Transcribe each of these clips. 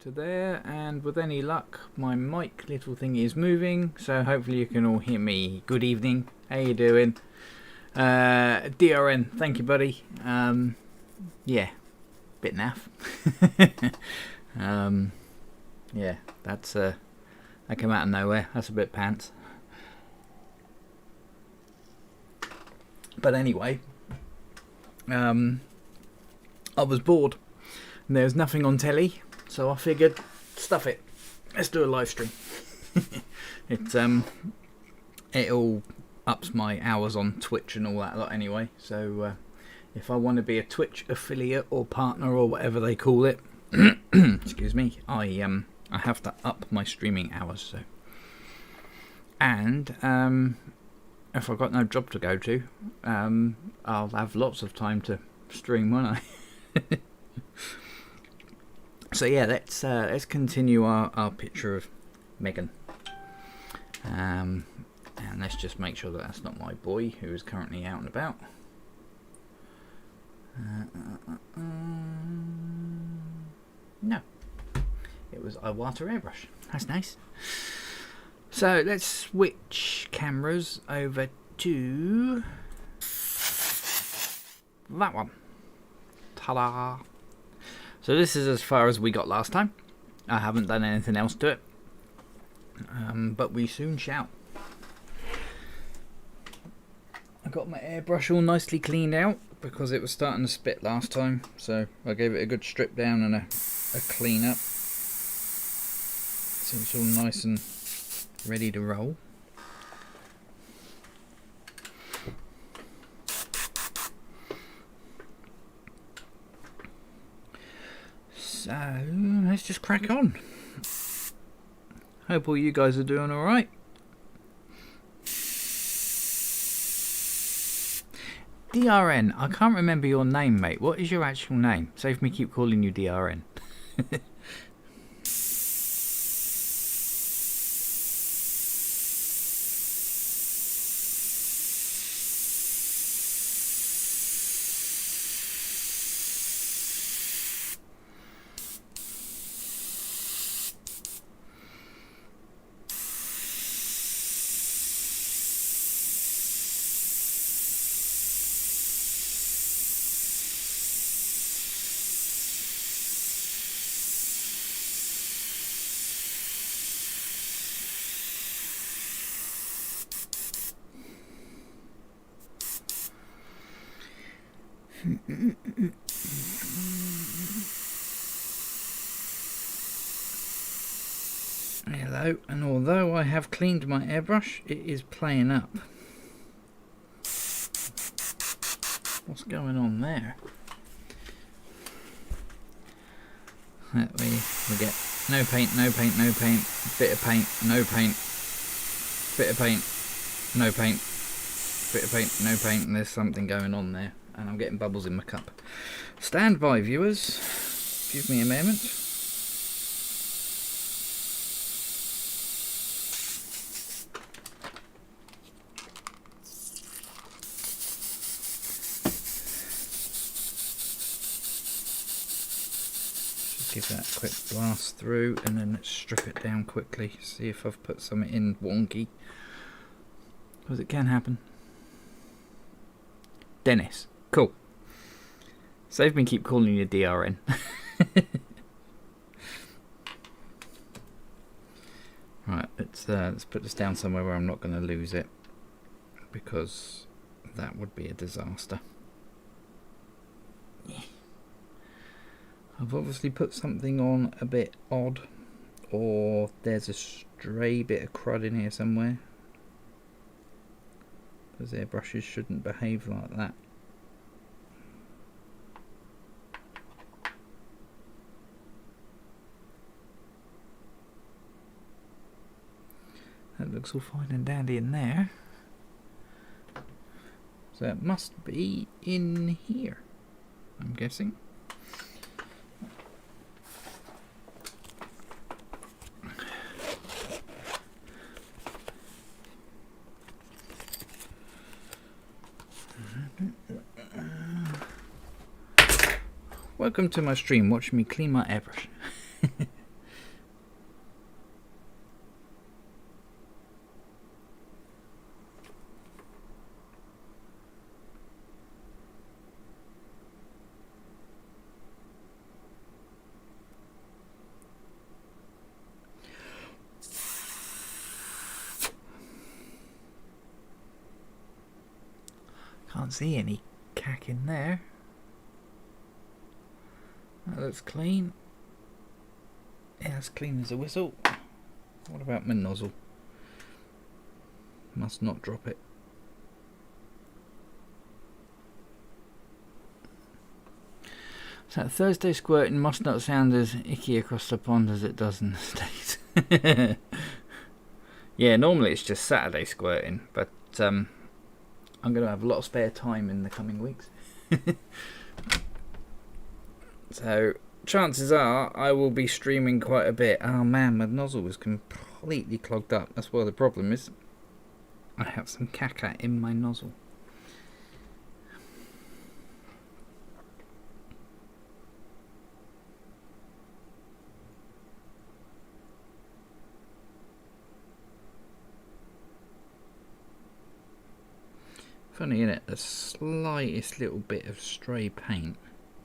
To there, and with any luck my mic little thing is moving, so hopefully you can all hear me. Good evening, how you doing? DRN, thank you buddy. Yeah, bit naff. Yeah, that's that came out of nowhere. That's a bit pants. But anyway, I was bored and there was nothing on telly, so I figured, stuff it, let's do a live stream. It all ups my hours on Twitch and all that lot anyway, so if I want to be a Twitch affiliate or partner or whatever they call it, excuse me, I have to up my streaming hours. So, and if I've got no job to go to, I'll have lots of time to stream, won't I? So yeah, let's continue our picture of Megan, and let's just make sure that that's not my boy who is currently out and about. No, it was Iwata Airbrush. That's nice. So let's switch cameras over to that one. Ta-da! So this is as far as we got last time. I haven't done anything else to it, but we soon shall. I got my airbrush all nicely cleaned out because it was starting to spit last time, so I gave it a good strip down and a clean up, so it's all nice and ready to roll. So let's just crack on. Hope all you guys are doing alright. DRN, I can't remember your name, mate. What is your actual name? Save me keep calling you DRN. Hello, and although I have cleaned my airbrush, it is playing up. What's going on there? That way we get no paint, no paint, no paint, bit of paint, no paint, bit of paint, no paint, bit of paint, no paint, and there's something going on there, and I'm getting bubbles in my cup. Stand by, viewers. Give me a moment. Give that a quick blast through and then let's strip it down quickly. See if I've put something in wonky, because it can happen. Dennis, cool. Save me keep calling you DRN. Right, let's put this down somewhere where I'm not going to lose it, because that would be a disaster. Yeah. I've obviously put something on a bit odd, or there's a stray bit of crud in here somewhere, because airbrushes shouldn't behave like that. That looks all fine and dandy in there, so it must be in here, I'm guessing. Welcome to my stream, watch me clean my airbrush. Can't see any cack in there. That looks clean. Yeah, as clean as a whistle. What about my nozzle? Must not drop it. So Thursday squirting must not sound as icky across the pond as it does in the States. Yeah, normally it's just Saturday squirting, but I'm going to have a lot of spare time in the coming weeks. So chances are I will be streaming quite a bit. Oh man, my nozzle was completely clogged up. That's why the problem is I have some caca in my nozzle. Funny, isn't it? The slightest little bit of stray paint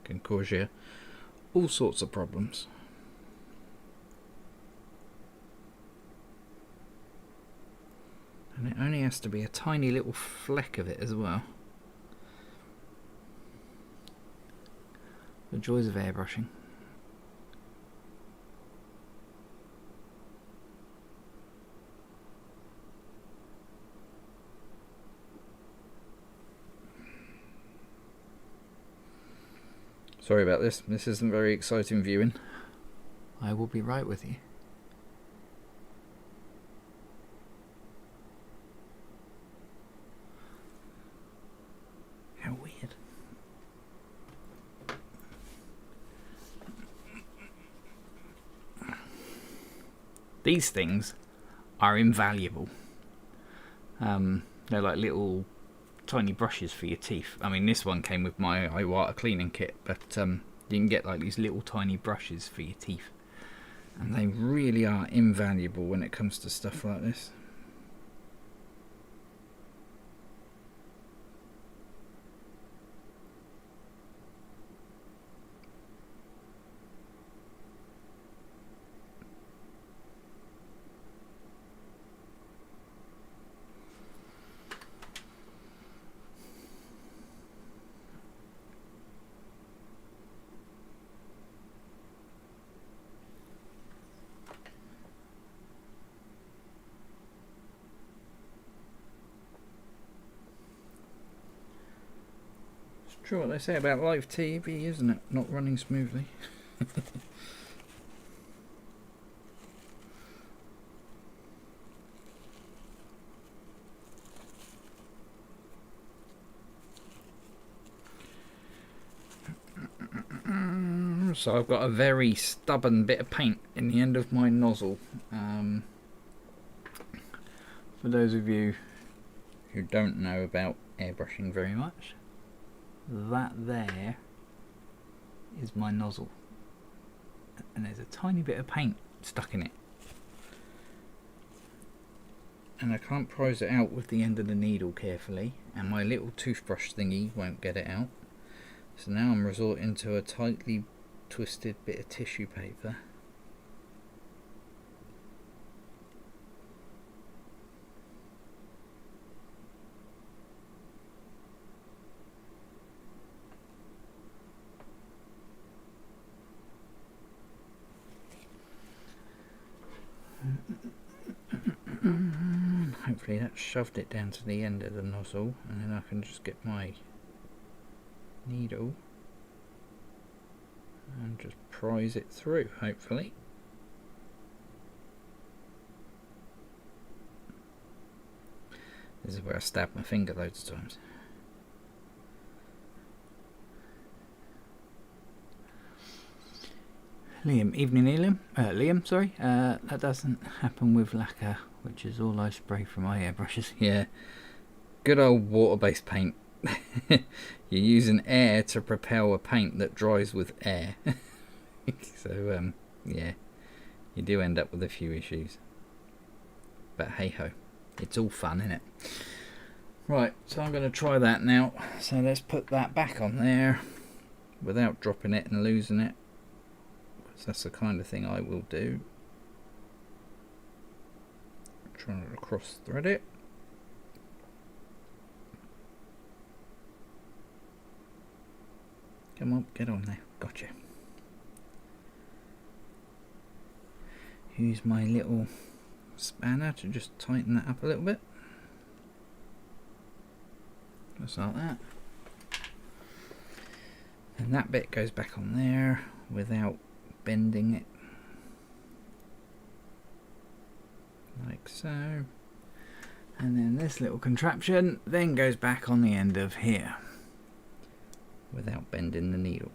can cause you all sorts of problems. And it only has to be a tiny little fleck of it as well. The joys of airbrushing. Sorry about this. This isn't very exciting viewing. I will be right with you. How weird. These things are invaluable. They're like little tiny brushes for your teeth. I mean, this one came with my Iwata cleaning kit, but you can get like these little tiny brushes for your teeth, and they really are invaluable when it comes to stuff like this. True what they say about live TV, isn't it? Not running smoothly. So I've got a very stubborn bit of paint in the end of my nozzle. For those of you who don't know about airbrushing very much, that there is my nozzle, and there's a tiny bit of paint stuck in it, and I can't prise it out with the end of the needle carefully, and my little toothbrush thingy won't get it out. So now I'm resorting to a tightly twisted bit of tissue paper. Hopefully that shoved it down to the end of the nozzle, and then I can just get my needle and just prise it through, hopefully. This is where I stabbed my finger loads of times. Liam, sorry. That doesn't happen with lacquer, which is all I spray from my airbrushes. Yeah, good old water-based paint. You're using air to propel a paint that dries with air. So yeah, you do end up with a few issues. But hey ho, it's all fun, isn't it? Right, so I'm going to try that now. So let's put that back on there without dropping it and losing it, because that's the kind of thing I will do. Trying to cross thread it. Come on, get on there. Gotcha. Use my little spanner to just tighten that up a little bit. Just like that. And that bit goes back on there without bending it. Like so. And then this little contraption then goes back on the end of here without bending the needle.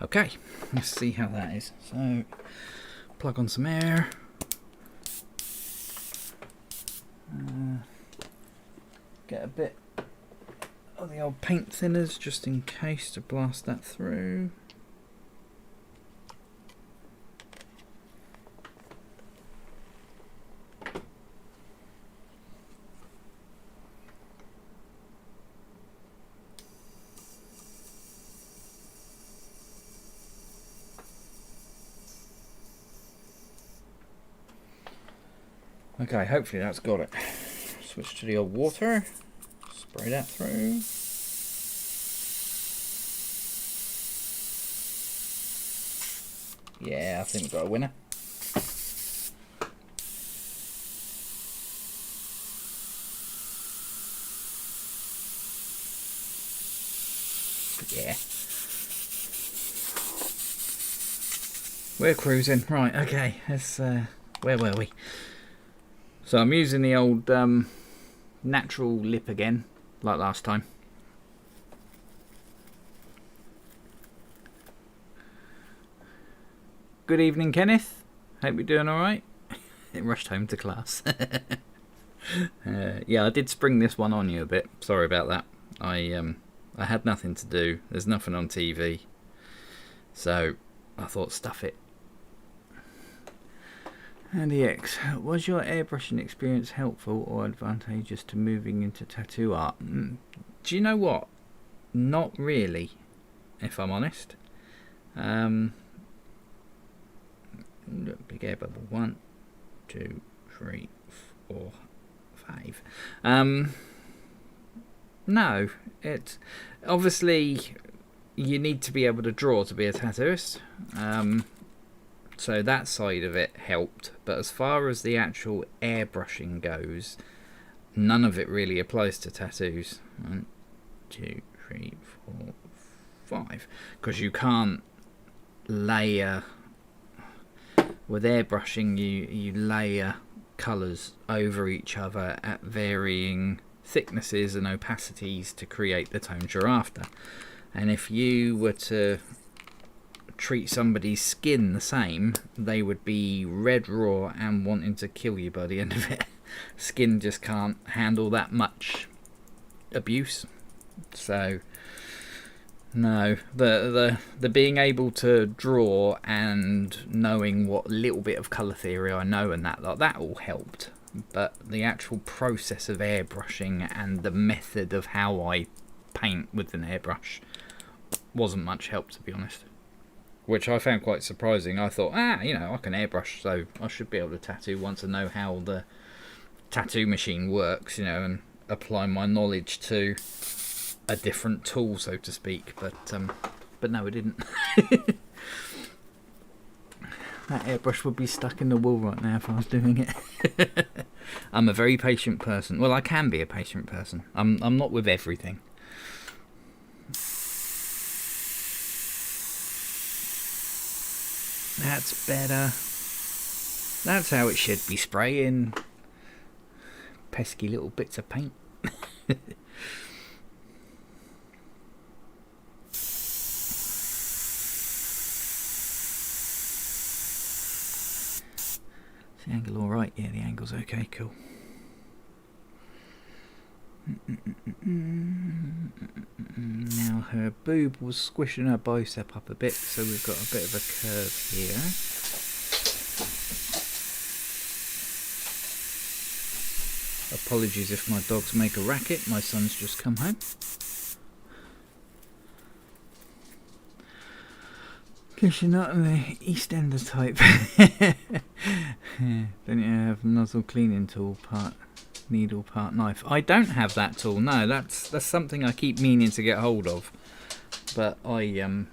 Okay, let's see how that is. So, plug on some air. Get a bit of the old paint thinners just in case to blast that through. Okay, hopefully that's got it. Switch to the old water, spray that through. Yeah, I think we've got a winner. Yeah. We're cruising. Right, okay, let's, where were we? So I'm using the old natural lip again, like last time. Good evening, Kenneth. Hope you're doing alright. It rushed home to class. Yeah, I did spring this one on you a bit. Sorry about that. I had nothing to do. There's nothing on TV. So I thought, stuff it. Andy X, was your airbrushing experience helpful or advantageous to moving into tattoo art? Do you know what? Not really, if I'm honest. Big air bubble. 1, 2, 3, 4, 5. No, it's obviously you need to be able to draw to be a tattooist. So that side of it helped, but as far as the actual airbrushing goes, none of it really applies to tattoos. 1, 2, 3, 4, 5, because you can't layer. With airbrushing, you layer colours over each other at varying thicknesses and opacities to create the tones you're after. And if you were to treat somebody's skin the same, they would be red raw and wanting to kill you by the end of it. Skin just can't handle that much abuse. So no, the being able to draw and knowing what little bit of colour theory I know and that all helped, but the actual process of airbrushing and the method of how I paint with an airbrush wasn't much help, to be honest. Which I found quite surprising. I thought, you know, I can airbrush, so I should be able to tattoo once I know how the tattoo machine works, you know, and apply my knowledge to a different tool, so to speak. But no, it didn't. That airbrush would be stuck in the wall right now if I was doing it. I'm a very patient person. Well, I can be a patient person. I'm not with everything. That's better. That's how it should be spraying. Pesky little bits of paint. Is the angle alright? Yeah, the angle's okay, cool. Now her boob was squishing her bicep up a bit, so we've got a bit of a curve here. Apologies if my dogs make a racket, my son's just come home. Because you're not the EastEnder type. Don't you have nozzle cleaning tool, needle, knife? I don't have that tool, no, that's something I keep meaning to get hold of. But I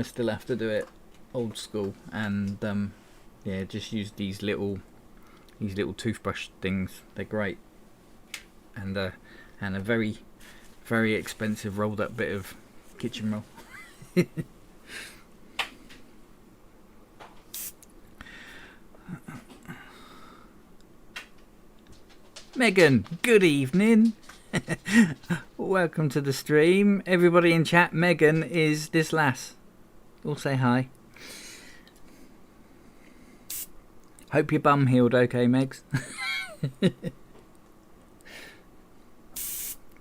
still have to do it old school, and yeah, just use these little toothbrush things. They're great. And a very, very expensive rolled up bit of kitchen roll. Megan, good evening. Welcome to the stream. Everybody in chat, Megan is this lass. All say hi. Hope your bum healed okay, Megs.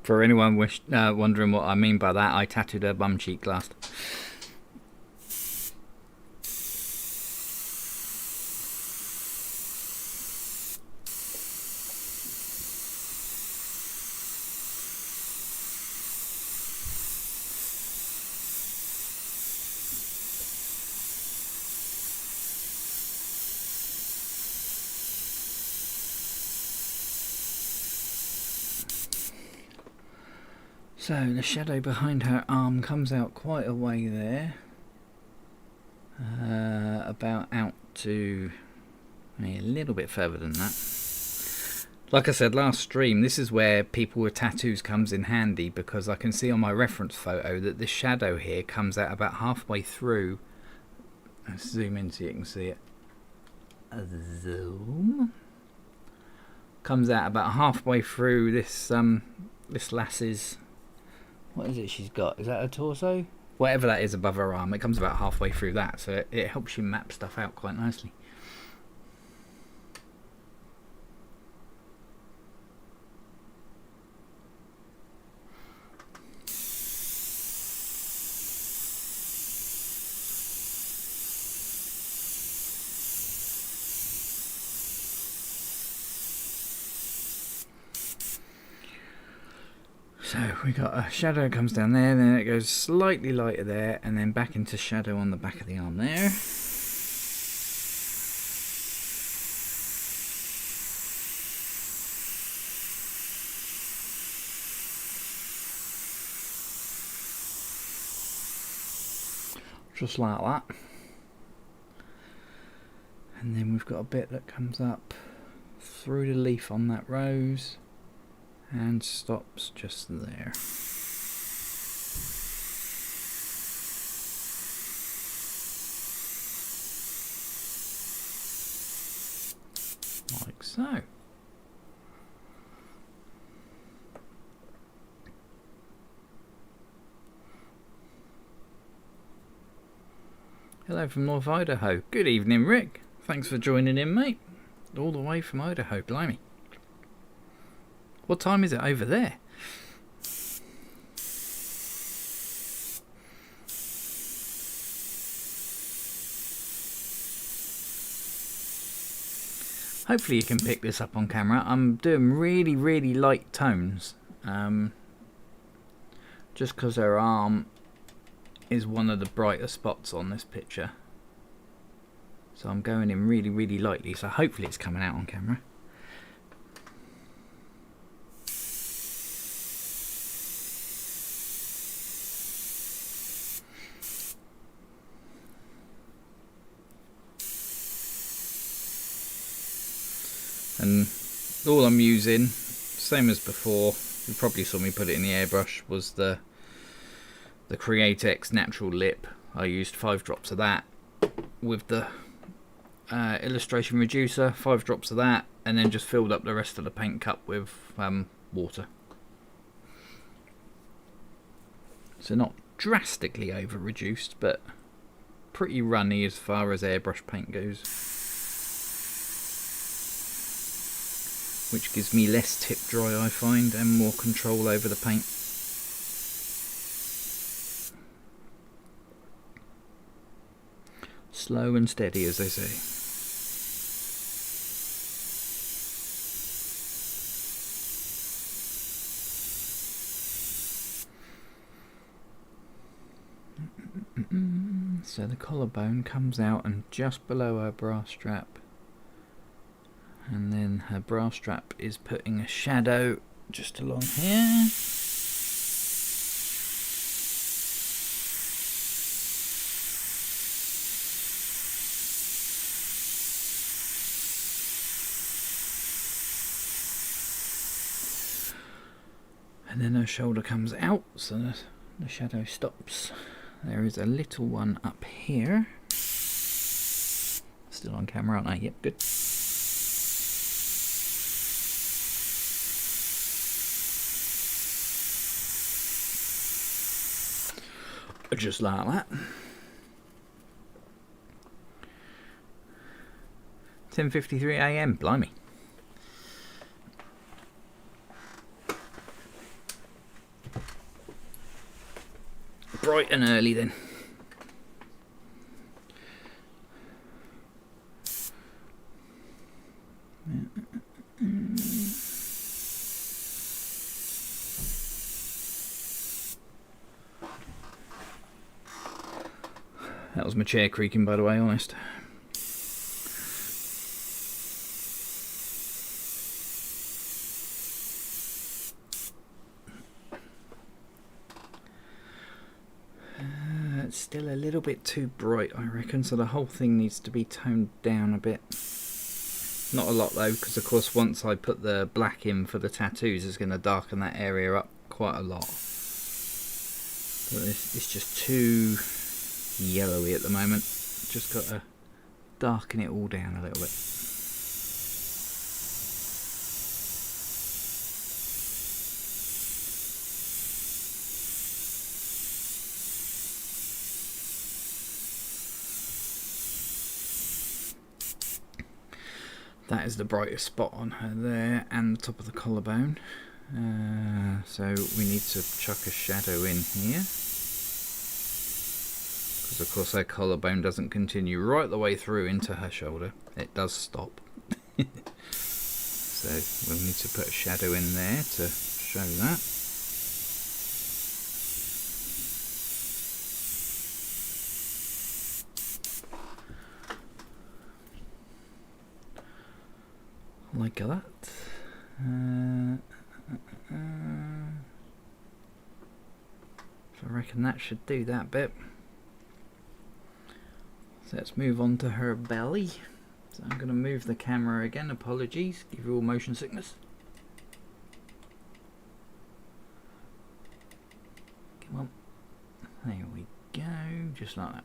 For anyone wondering what I mean by that, I tattooed her bum cheek last. So the shadow behind her arm comes out quite a way there, about out to a little bit further than that. Like I said last stream, this is where people with tattoos comes in handy, because I can see on my reference photo that this shadow here comes out about halfway through. Let's zoom in so you can see it. Zoom. Comes out about halfway through this this lass's. What is it she's got? Is that her torso? Whatever that is above her arm, it comes about halfway through that, so it helps you map stuff out quite nicely. So we got a shadow comes down there, then it goes slightly lighter there, and then back into shadow on the back of the arm there. Just like that. And then we've got a bit that comes up through the leaf on that rose and stops just there. Like so. Hello from North Idaho. Good evening, Rick. Thanks for joining in, mate. All the way from Idaho, blimey. What time is it over there? Hopefully you can pick this up on camera. I'm doing really, really light tones. Just because her arm is one of the brighter spots on this picture. So I'm going in really, really lightly. So hopefully it's coming out on camera. And all I'm using, same as before, you probably saw me put it in the airbrush, was the Create X Natural Lip. I used 5 drops of that with the illustration reducer, 5 drops of that, and then just filled up the rest of the paint cup with water. So not drastically over reduced, but pretty runny as far as airbrush paint goes. which gives me less tip dry, I find, and more control over the paint. Slow and steady, as they say. So the collarbone comes out and just below her bra strap, and then her bra strap is putting a shadow just along here. And then her shoulder comes out, so the shadow stops. There is a little one up here. Still on camera, aren't I? Yep, good. Just like that. 10:53 AM, blimey. Bright and early then. That was my chair creaking, by the way, honest. It's still a little bit too bright, I reckon, so the whole thing needs to be toned down a bit. Not a lot though, because of course once I put the black in for the tattoos, it's going to darken that area up quite a lot. But it's just too yellowy at the moment. Just got to darken it all down a little bit. That is the brightest spot on her there, and the top of the collarbone. So we need to chuck a shadow in here, because of course her collarbone doesn't continue right the way through into her shoulder. It does stop. So we'll need to put a shadow in there to show that. Like that. So I reckon that should do that bit. So let's move on to her belly. So I'm going to move the camera again, apologies, give you all motion sickness. Come on. There we go, just like that.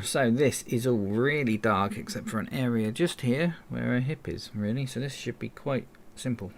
So this is all really dark except for an area just here where her hip is, really. So this should be quite simple.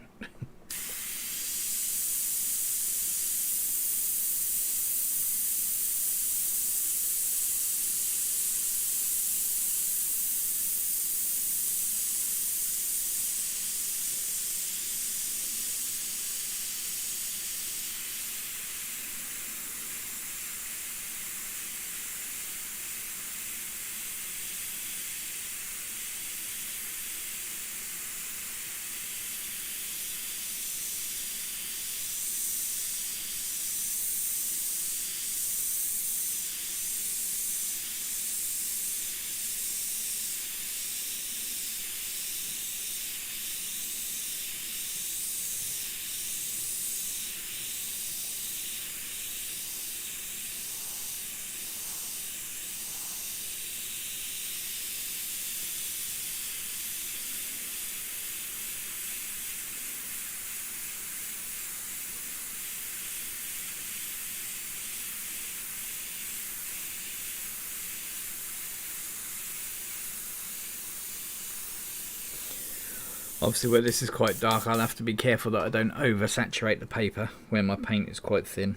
Obviously where this is quite dark, I'll have to be careful that I don't oversaturate the paper where my paint is quite thin.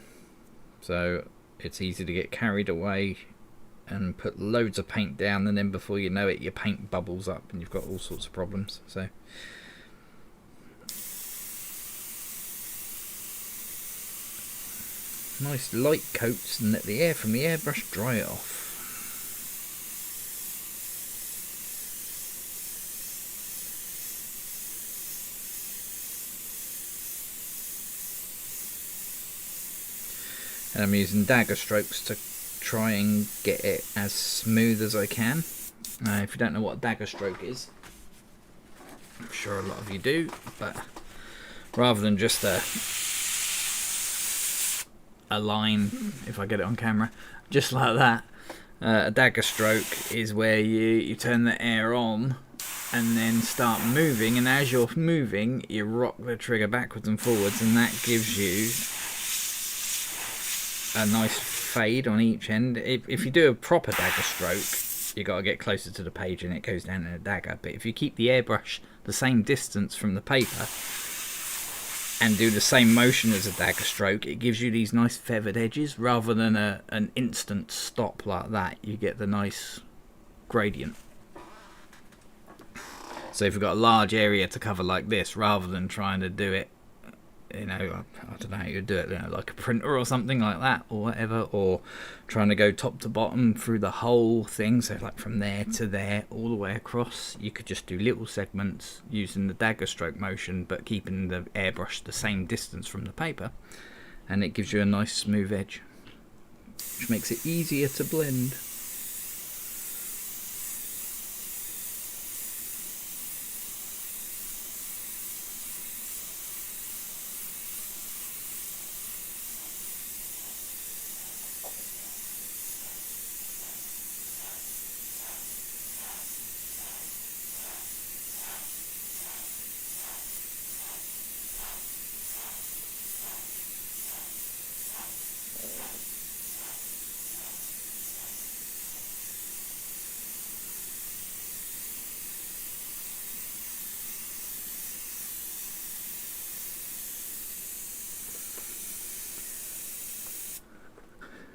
So it's easy to get carried away and put loads of paint down, and then before you know it your paint bubbles up and you've got all sorts of problems. So nice light coats, and let the air from the airbrush dry it off. And I'm using Dagger Strokes to try and get it as smooth as I can. If you don't know what a dagger stroke is, I'm sure a lot of you do, but rather than just a line, if I get it on camera, just like that, a dagger stroke is where you turn the air on and then start moving, and as you're moving you rock the trigger backwards and forwards, and that gives you a nice fade on each end. If you do a proper dagger stroke, you got to get closer to the page and it goes down in a dagger. But if you keep the airbrush the same distance from the paper and do the same motion as a dagger stroke, it gives you these nice feathered edges rather than an instant stop like that. You get the nice gradient. So if you've got a large area to cover like this, rather than trying to do it, you know, I don't know how you do it, you know, like a printer or something like that, or whatever, or trying to go top to bottom through the whole thing, so like from there to there, all the way across, you could just do little segments using the dagger stroke motion, but keeping the airbrush the same distance from the paper, and it gives you a nice smooth edge, which makes it easier to blend.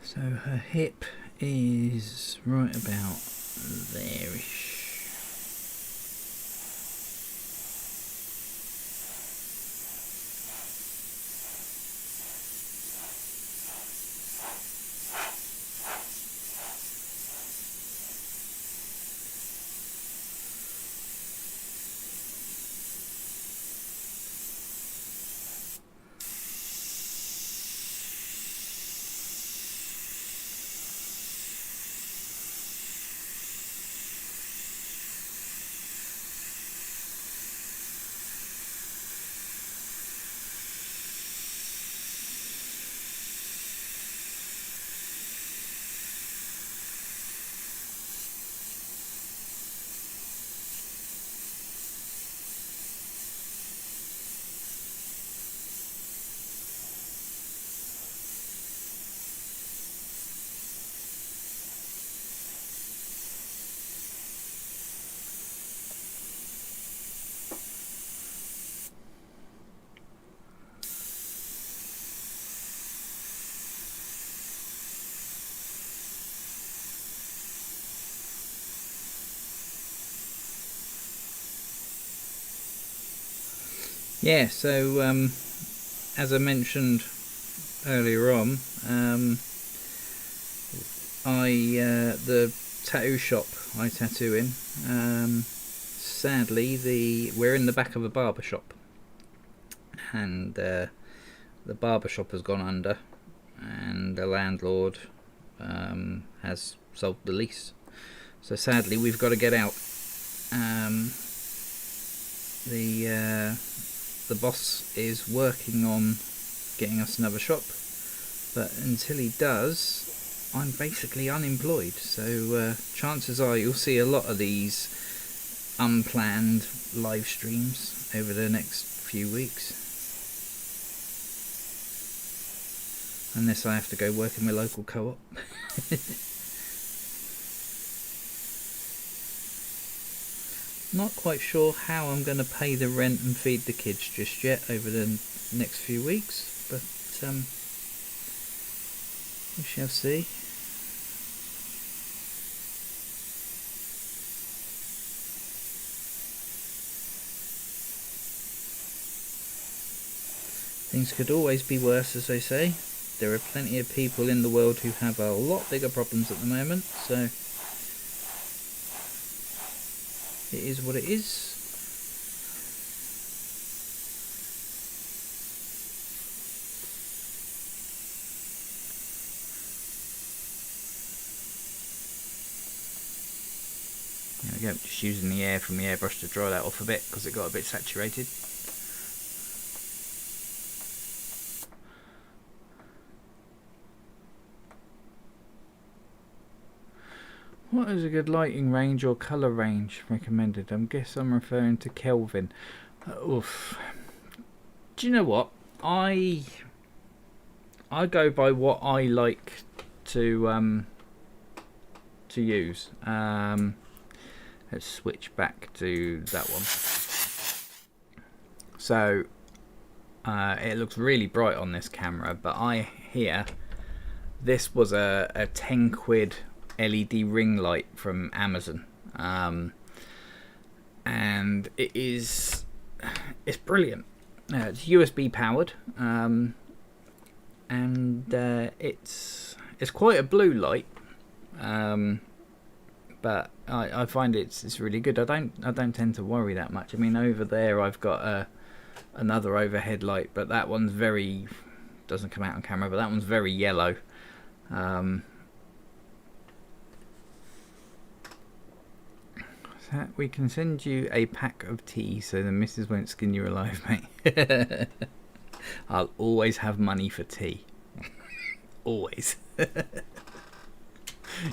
So her hip is right about there-ish. Yeah, so as I mentioned earlier on, the tattoo shop I tattoo in, sadly we're in the back of a barber shop, and the barber shop has gone under, and the landlord has sold the lease. So sadly we've got to get out. The boss is working on getting us another shop, but until he does, I'm basically unemployed. So chances are you'll see a lot of these unplanned live streams over the next few weeks, unless I have to go work in my local co-op. Not quite sure how I'm going to pay the rent and feed the kids just yet over the next few weeks, but we shall see. Things could always be worse, as they say. There are plenty of people in the world who have a lot bigger problems at the moment, so it is what it is. There we go, just using the air from the airbrush to dry that off a bit because it got a bit saturated. What is a good lighting range or colour range recommended? I guess I'm referring to Kelvin. Oof. Do you know what? I go by what I like to use. Let's switch back to that one. So it looks really bright on this camera, but I hear this was a 10 quid LED ring light from Amazon, and it's brilliant. It's USB powered, and it's quite a blue light, but I find it's really good. I don't tend to worry that much. I mean, over there I've got another overhead light, but that one's doesn't come out on camera, but that one's very yellow. We can send you a pack of tea so the missus won't skin you alive, mate. I'll always have money for tea. Always.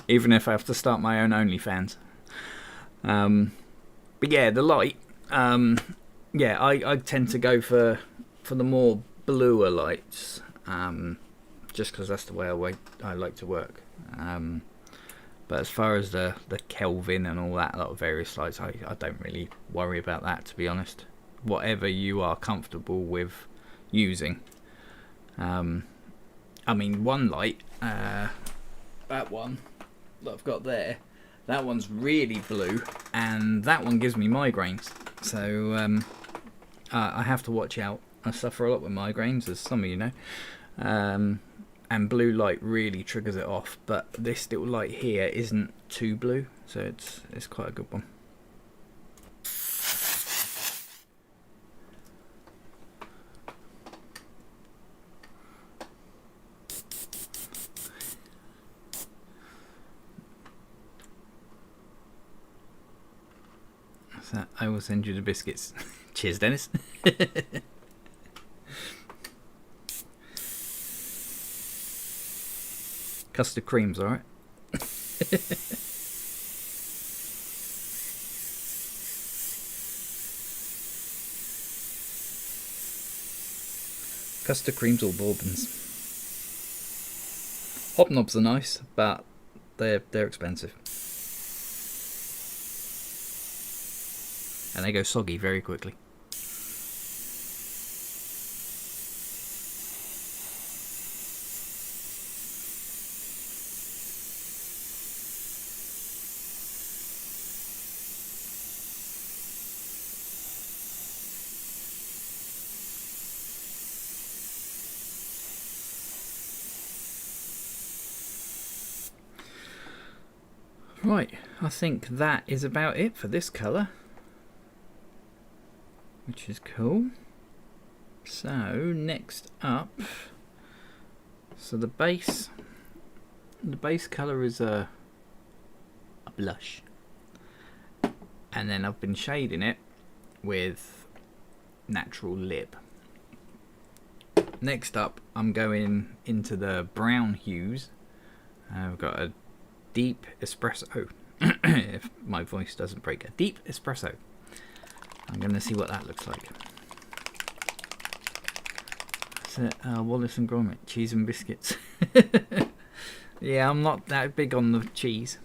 Even if I have to start my own OnlyFans. But yeah, the light. Yeah, I tend to go for the more bluer lights. Just because that's the way I like to work. But as far as the Kelvin and all that lot of various lights, I don't really worry about that, to be honest. Whatever you are comfortable with using. I mean, one light, that one that I've got there, that one's really blue, and that one gives me migraines. So I have to watch out. I suffer a lot with migraines, as some of you know. And blue light really triggers it off, but this little light here isn't too blue, so it's quite a good one. So I will send you the biscuits. Cheers, Dennis. Custard cream's alright. Custard creams or bourbons. Hobnobs are nice, but they're expensive. And they go soggy very quickly. Right, I think that is about it for this colour, which is cool. So next up, so the base colour is a blush, and then I've been shading it with natural lip. Next up, I'm going into the brown hues. I've got a deep espresso. If my voice doesn't break, a deep espresso. I'm going to see what that looks like. So, Wallace and Gromit, cheese and biscuits. Yeah, I'm not that big on the cheese.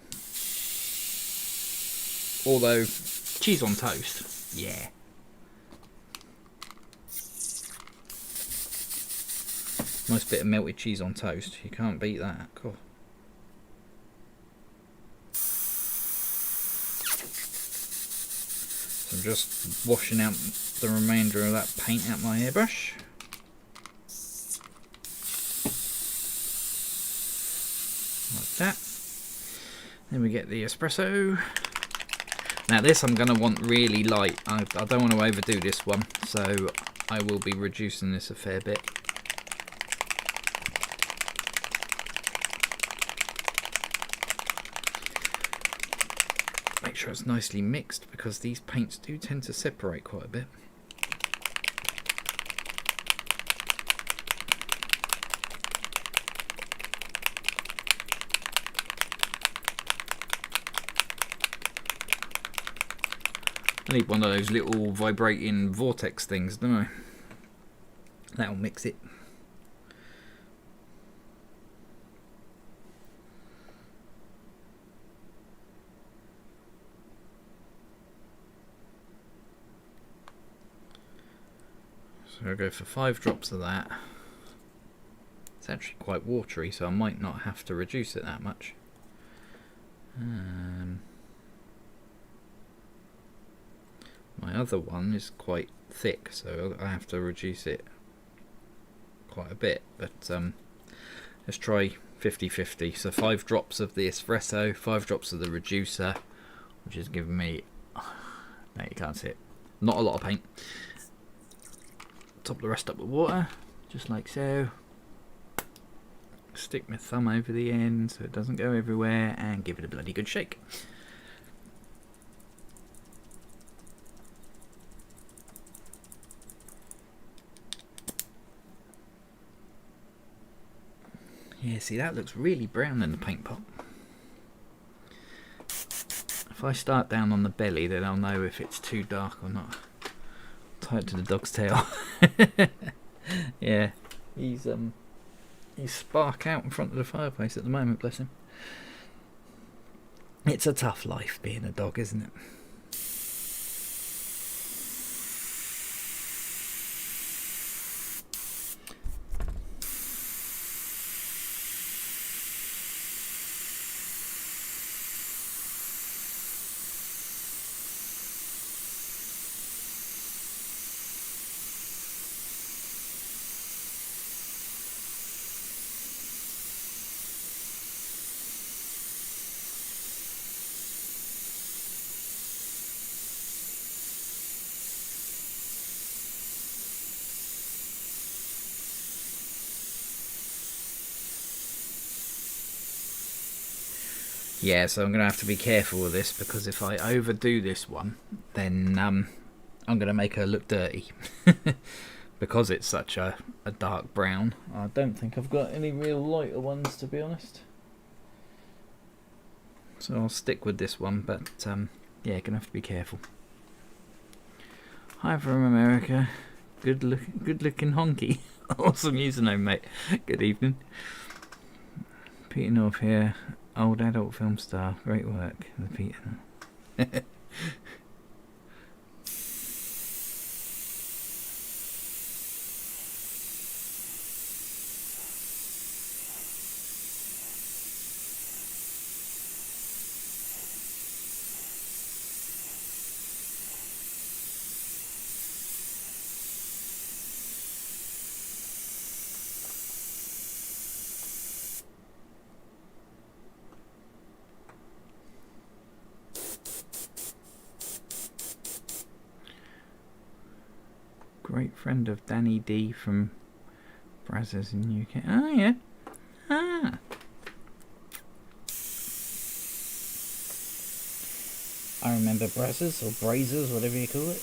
Although, cheese on toast, yeah. Nice bit of melted cheese on toast. You can't beat that. Cool. So I'm just washing out the remainder of that paint out my airbrush. Then we get the espresso. Now this I'm going to want really light. I don't want to overdo this one, so I will be reducing this a fair bit. Make sure it's nicely mixed because these paints do tend to separate quite a bit. I need one of those little vibrating vortex things, don't I? That'll mix it. So I'll go for 5 drops of that. It's actually quite watery, so I might not have to reduce it that much. My other one is quite thick, so I have to reduce it quite a bit, but let's try 50-50. So 5 drops of the espresso, 5 drops of the reducer, which is giving me, no, you can't see it, not a lot of paint. Top the rest up with water, just like so. Stick my thumb over the end so it doesn't go everywhere, and give it a bloody good shake. Yeah, see, that looks really brown in the paint pot. If I start down on the belly, then I'll know if it's too dark or not. Tie it to the dog's tail. Yeah, he's spark out in front of the fireplace at the moment, bless him. It's a tough life being a dog, isn't it? Yeah, so I'm going to have to be careful with this, because if I overdo this one, then I'm going to make her look dirty. Because it's such a dark brown. I don't think I've got any real lighter ones, to be honest. So I'll stick with this one, but yeah, going to have to be careful. Hi from America. Good looking honky. Awesome username, mate. Good evening. Peter North here. Old adult film star. Great work, the Peter. Great friend of Danny D from Brazzers in UK. Oh yeah. Ah. I remember Brazzers or Brazers, whatever you call it.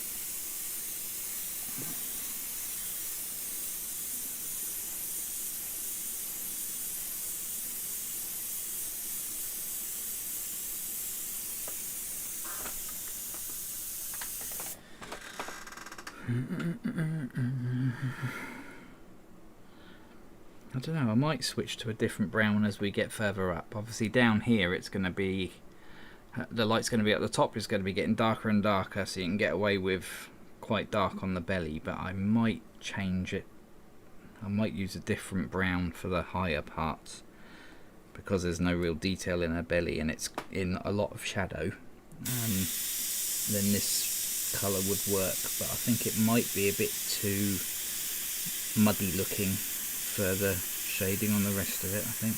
I don't know, I might switch to a different brown as we get further up. Obviously down here it's going to be, the light's going to be at the top, it's going to be getting darker and darker, so you can get away with quite dark on the belly, but I might change it. I might use a different brown for the higher parts, because there's no real detail in her belly and it's in a lot of shadow. Then this colour would work, but I think it might be a bit too muddy looking for the shading on the rest of it, I think.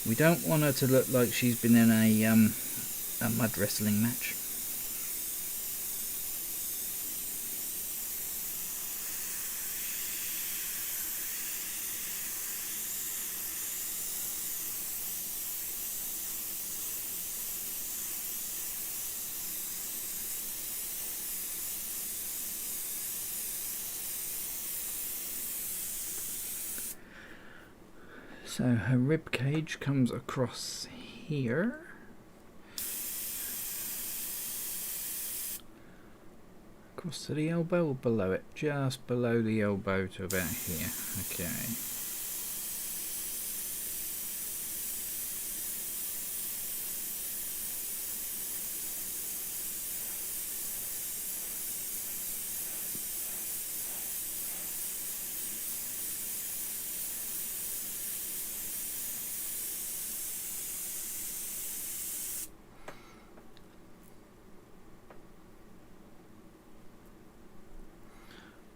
We don't want her to look like she's been in a mud wrestling match. So her rib cage comes across here. Across to the elbow or below it? Just below the elbow to about here. Okay.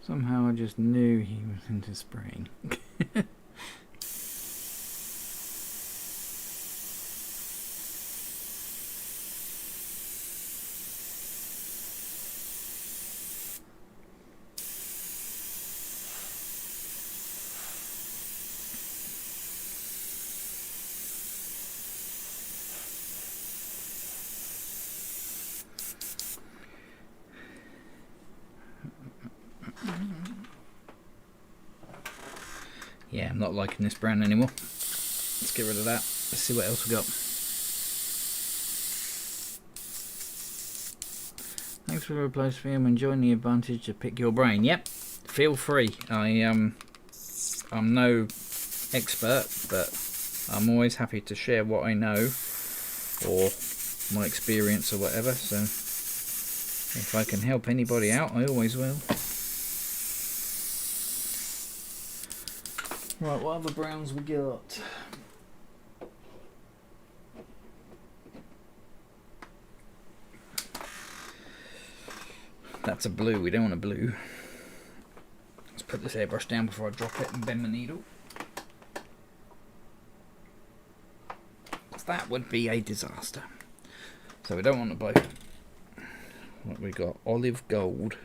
Somehow I just knew he was into spraying. Yeah, I'm not liking this brand anymore. Let's get rid of that. Let's see what else we got. Thanks for the replies, for I'm enjoying the advantage to pick your brain. Yep, feel free. I'm no expert, but I'm always happy to share what I know or my experience or whatever. So if I can help anybody out, I always will. Right, what other browns we got? That's a blue, we don't want a blue. Let's put this airbrush down before I drop it and bend my needle. Because that would be a disaster. So we don't want a blue. What we got? Olive gold.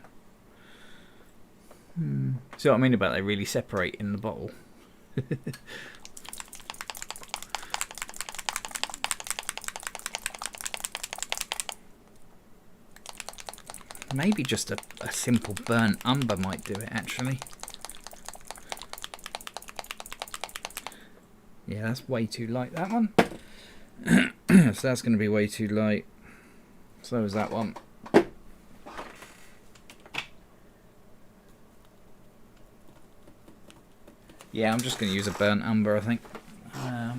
See what I mean about they really separate in the bottle? Maybe just a simple burnt umber might do it, actually. Yeah, that's way too light, that one. So that's going to be way too light. So is that one. Yeah, I'm just going to use a burnt umber, I think. I've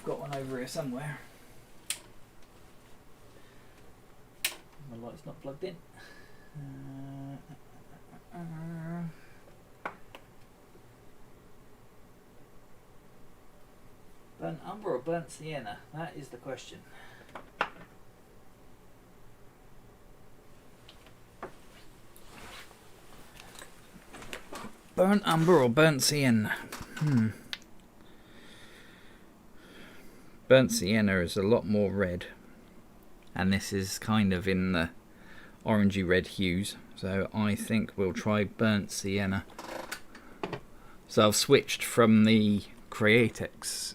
got one over here somewhere. My light's not plugged in. Burnt umber or burnt sienna? That is the question. Burnt umber or burnt sienna? Burnt sienna is a lot more red, and this is kind of in the orangey red hues, so I think we'll try burnt sienna. So I've switched from the Createx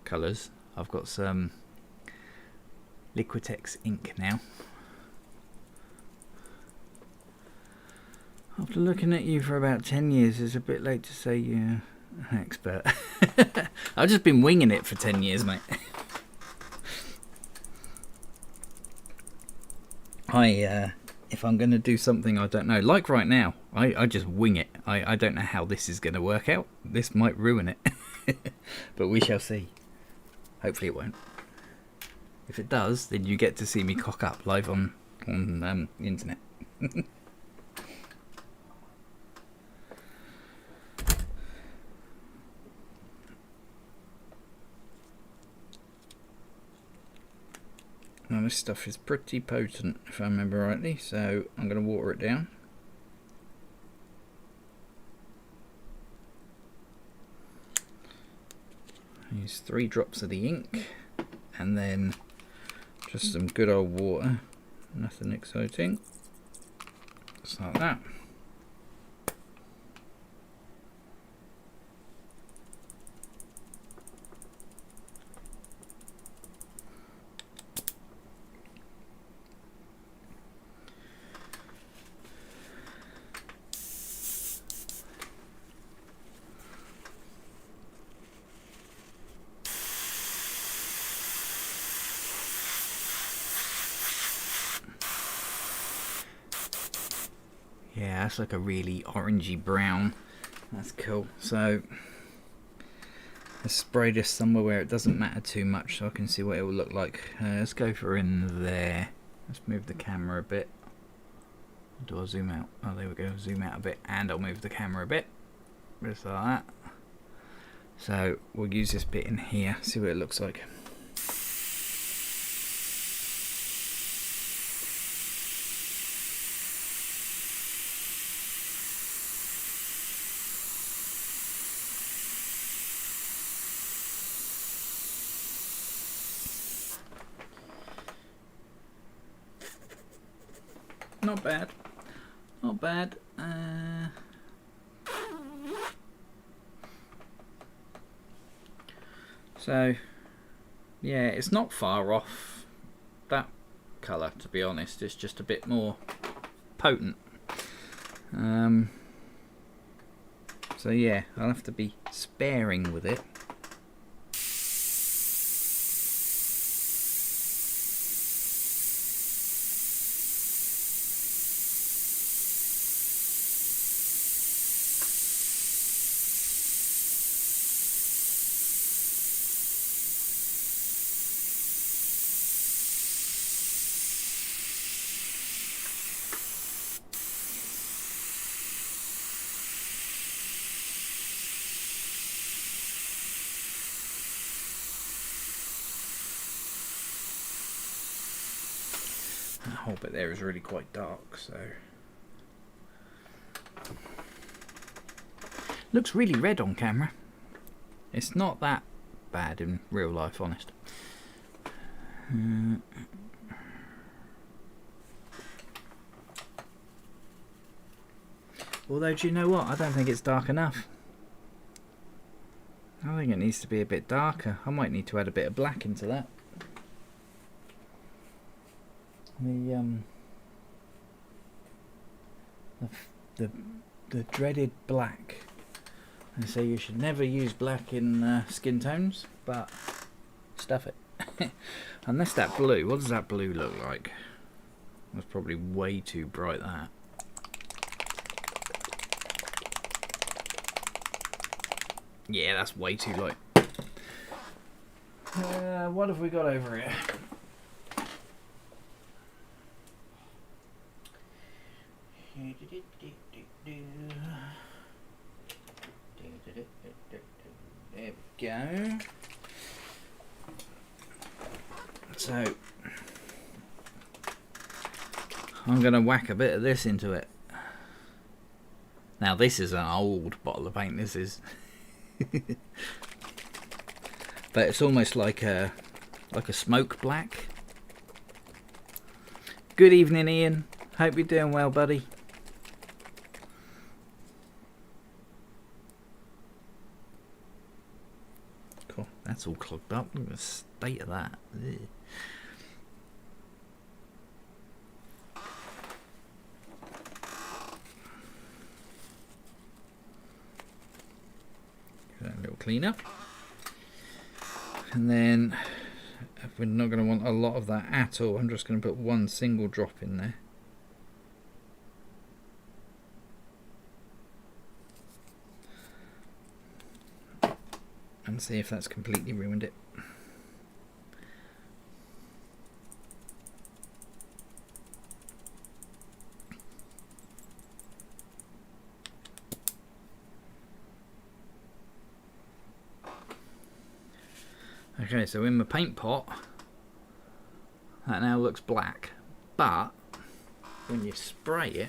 colours. I've got some Liquitex ink now. After looking at you for about 10 years, it's a bit late to say you're an expert. I've just been winging it for 10 years, mate. If I'm going to do something I don't know, like right now, I just wing it. I don't know how this is going to work out. This might ruin it. But we shall see. Hopefully it won't. If it does, then you get to see me cock up live on the internet. Now this stuff is pretty potent, if I remember rightly, so I'm going to water it down. Use 3 drops of the ink, and then just some good old water, nothing exciting, just like that. Yeah, that's like a really orangey brown. That's cool. So let's spray this somewhere where it doesn't matter too much so I can see what it will look like. Let's go for in there. Let's move the camera a bit. Do I zoom out? Oh, there we go. Zoom out a bit, and I'll move the camera a bit. Just like that. So we'll use this bit in here, see what it looks like. Not bad, not bad. So yeah, it's not far off that colour, to be honest. It's just a bit more potent. So yeah, I'll have to be sparing with it. That whole bit there is really quite dark, so looks really red on camera. It's not that bad in real life, honest. Although, do you know what? I don't think it's dark enough. I think it needs to be a bit darker. I might need to add a bit of black into that. The dreaded black. They say you should never use black in skin tones, but stuff it. Unless that blue. What does that blue look like? That's probably way too bright, that. Yeah, that's way too light. What have we got over here? There we go. So I'm going to whack a bit of this into it. Now this is an old bottle of paint, this is. But it's almost like a smoke black. Good evening, Ian. Hope you're doing well, buddy. Cool. That's all clogged up. Look at the state of that. Ugh. Give that a little clean up. And then, if we're not going to want a lot of that at all, I'm just going to put one single drop in there. And see if that's completely ruined it. Okay, so in my paint pot, that now looks black, but when you spray it,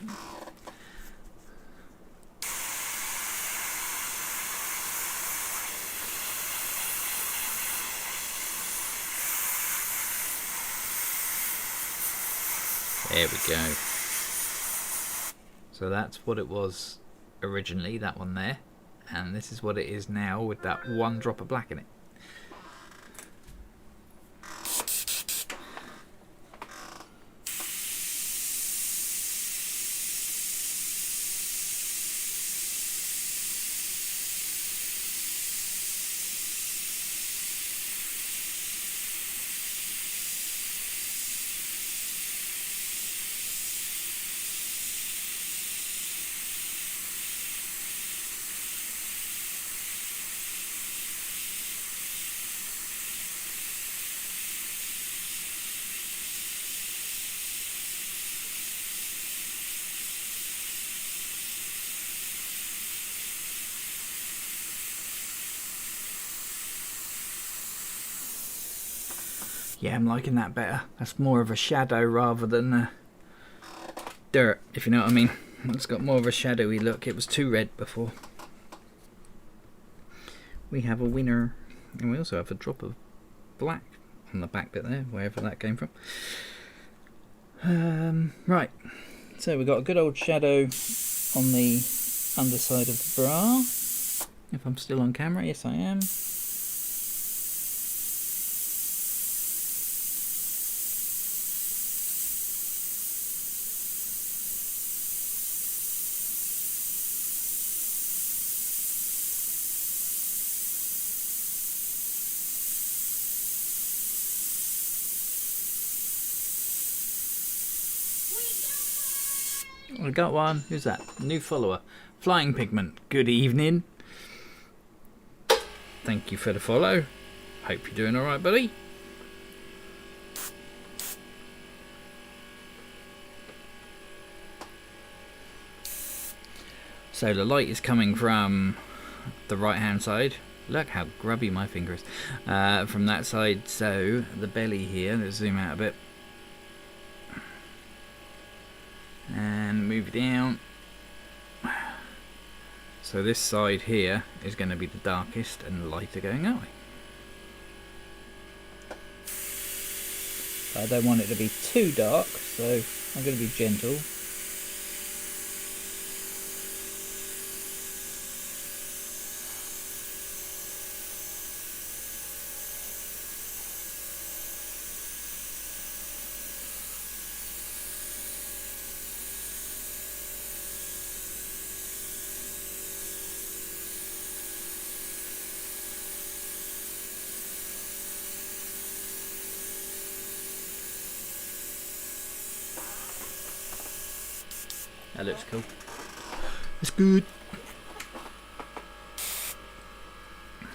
There we go. So that's what it was originally, that one there. And this is what it is now with that one drop of black in it. Yeah, I'm liking that better. That's more of a shadow rather than dirt, if you know what I mean. It's got more of a shadowy look. It was too red before. We have a winner. And we also have a drop of black on the back bit there, wherever that came from. Right, so we've got a good old shadow on the underside of the bra. If I'm still on camera, yes I am. I got one. Who's that? New follower. Flying Pigment. Good evening. Thank you for the follow. Hope you're doing alright, buddy. So the light is coming from the right hand side. Look how grubby my finger is. From that side, so the belly here. Let's zoom out a bit. And move down. So this side here is going to be the darkest and lighter going that way. I don't want it to be too dark, so I'm going to be gentle. That looks cool. That's good.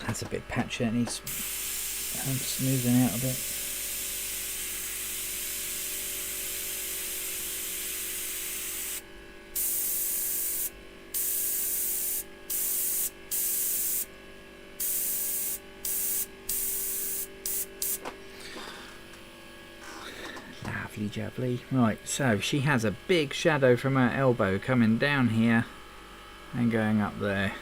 That's a bit patchy. It needs smoothing out a bit. Lovely jubbly. Right, so she has a big shadow from her elbow coming down here and going up there.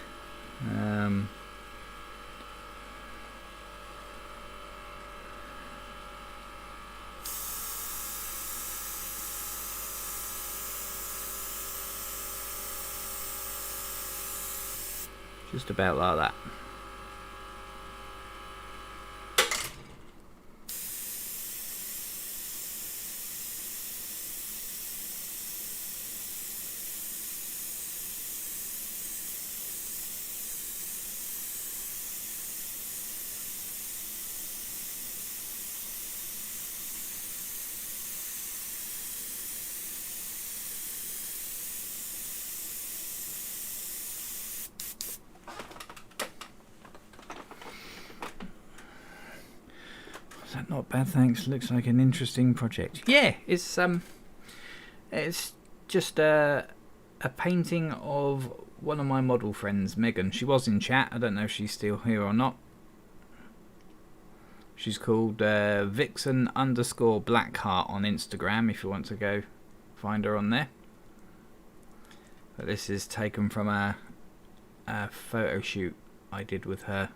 Just about like that. Not bad, thanks. Looks like an interesting project. Yeah, it's just a painting of one of my model friends, Megan. She was in chat. I don't know if she's still here or not. She's called Vixen_Blackheart on Instagram. If you want to go find her on there. But this is taken from a photo shoot I did with her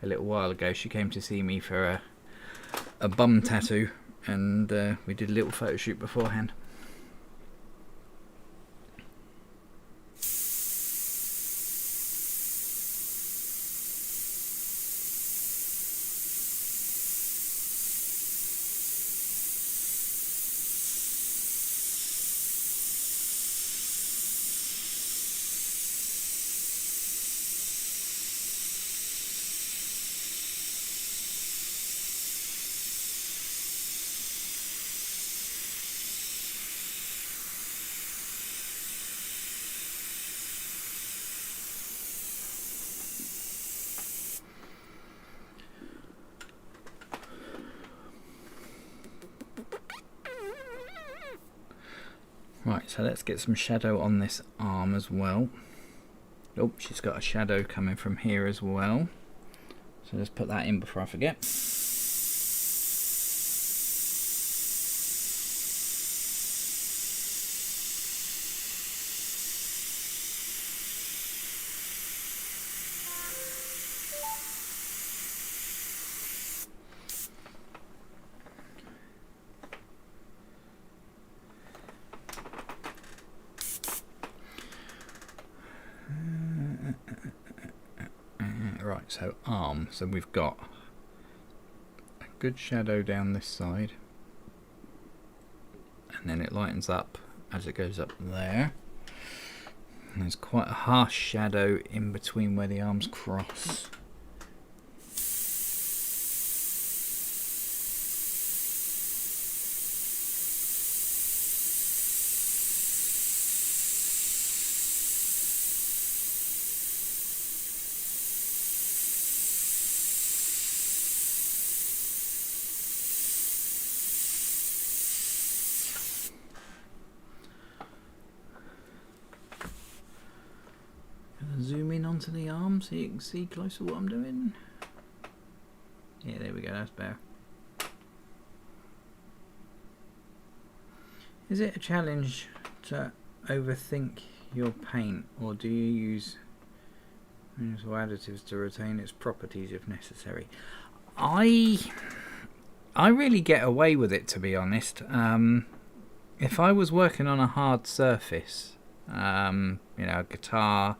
a little while ago. She came to see me for a bum tattoo and we did a little photo shoot beforehand. Right, so let's get some shadow on this arm as well. Oh, she's got a shadow coming from here as well. So let's put that in before I forget. Right, so arm. So we've got a good shadow down this side, and then it lightens up as it goes up there. And there's quite a harsh shadow in between where the arms cross. Zoom in onto the arm so you can see closer what I'm doing. Yeah, there we go, that's better. Is it a challenge to overthink your paint, or do you use mineral additives to retain its properties if necessary? I really get away with it, to be honest. If I was working on a hard surface, you know, a guitar,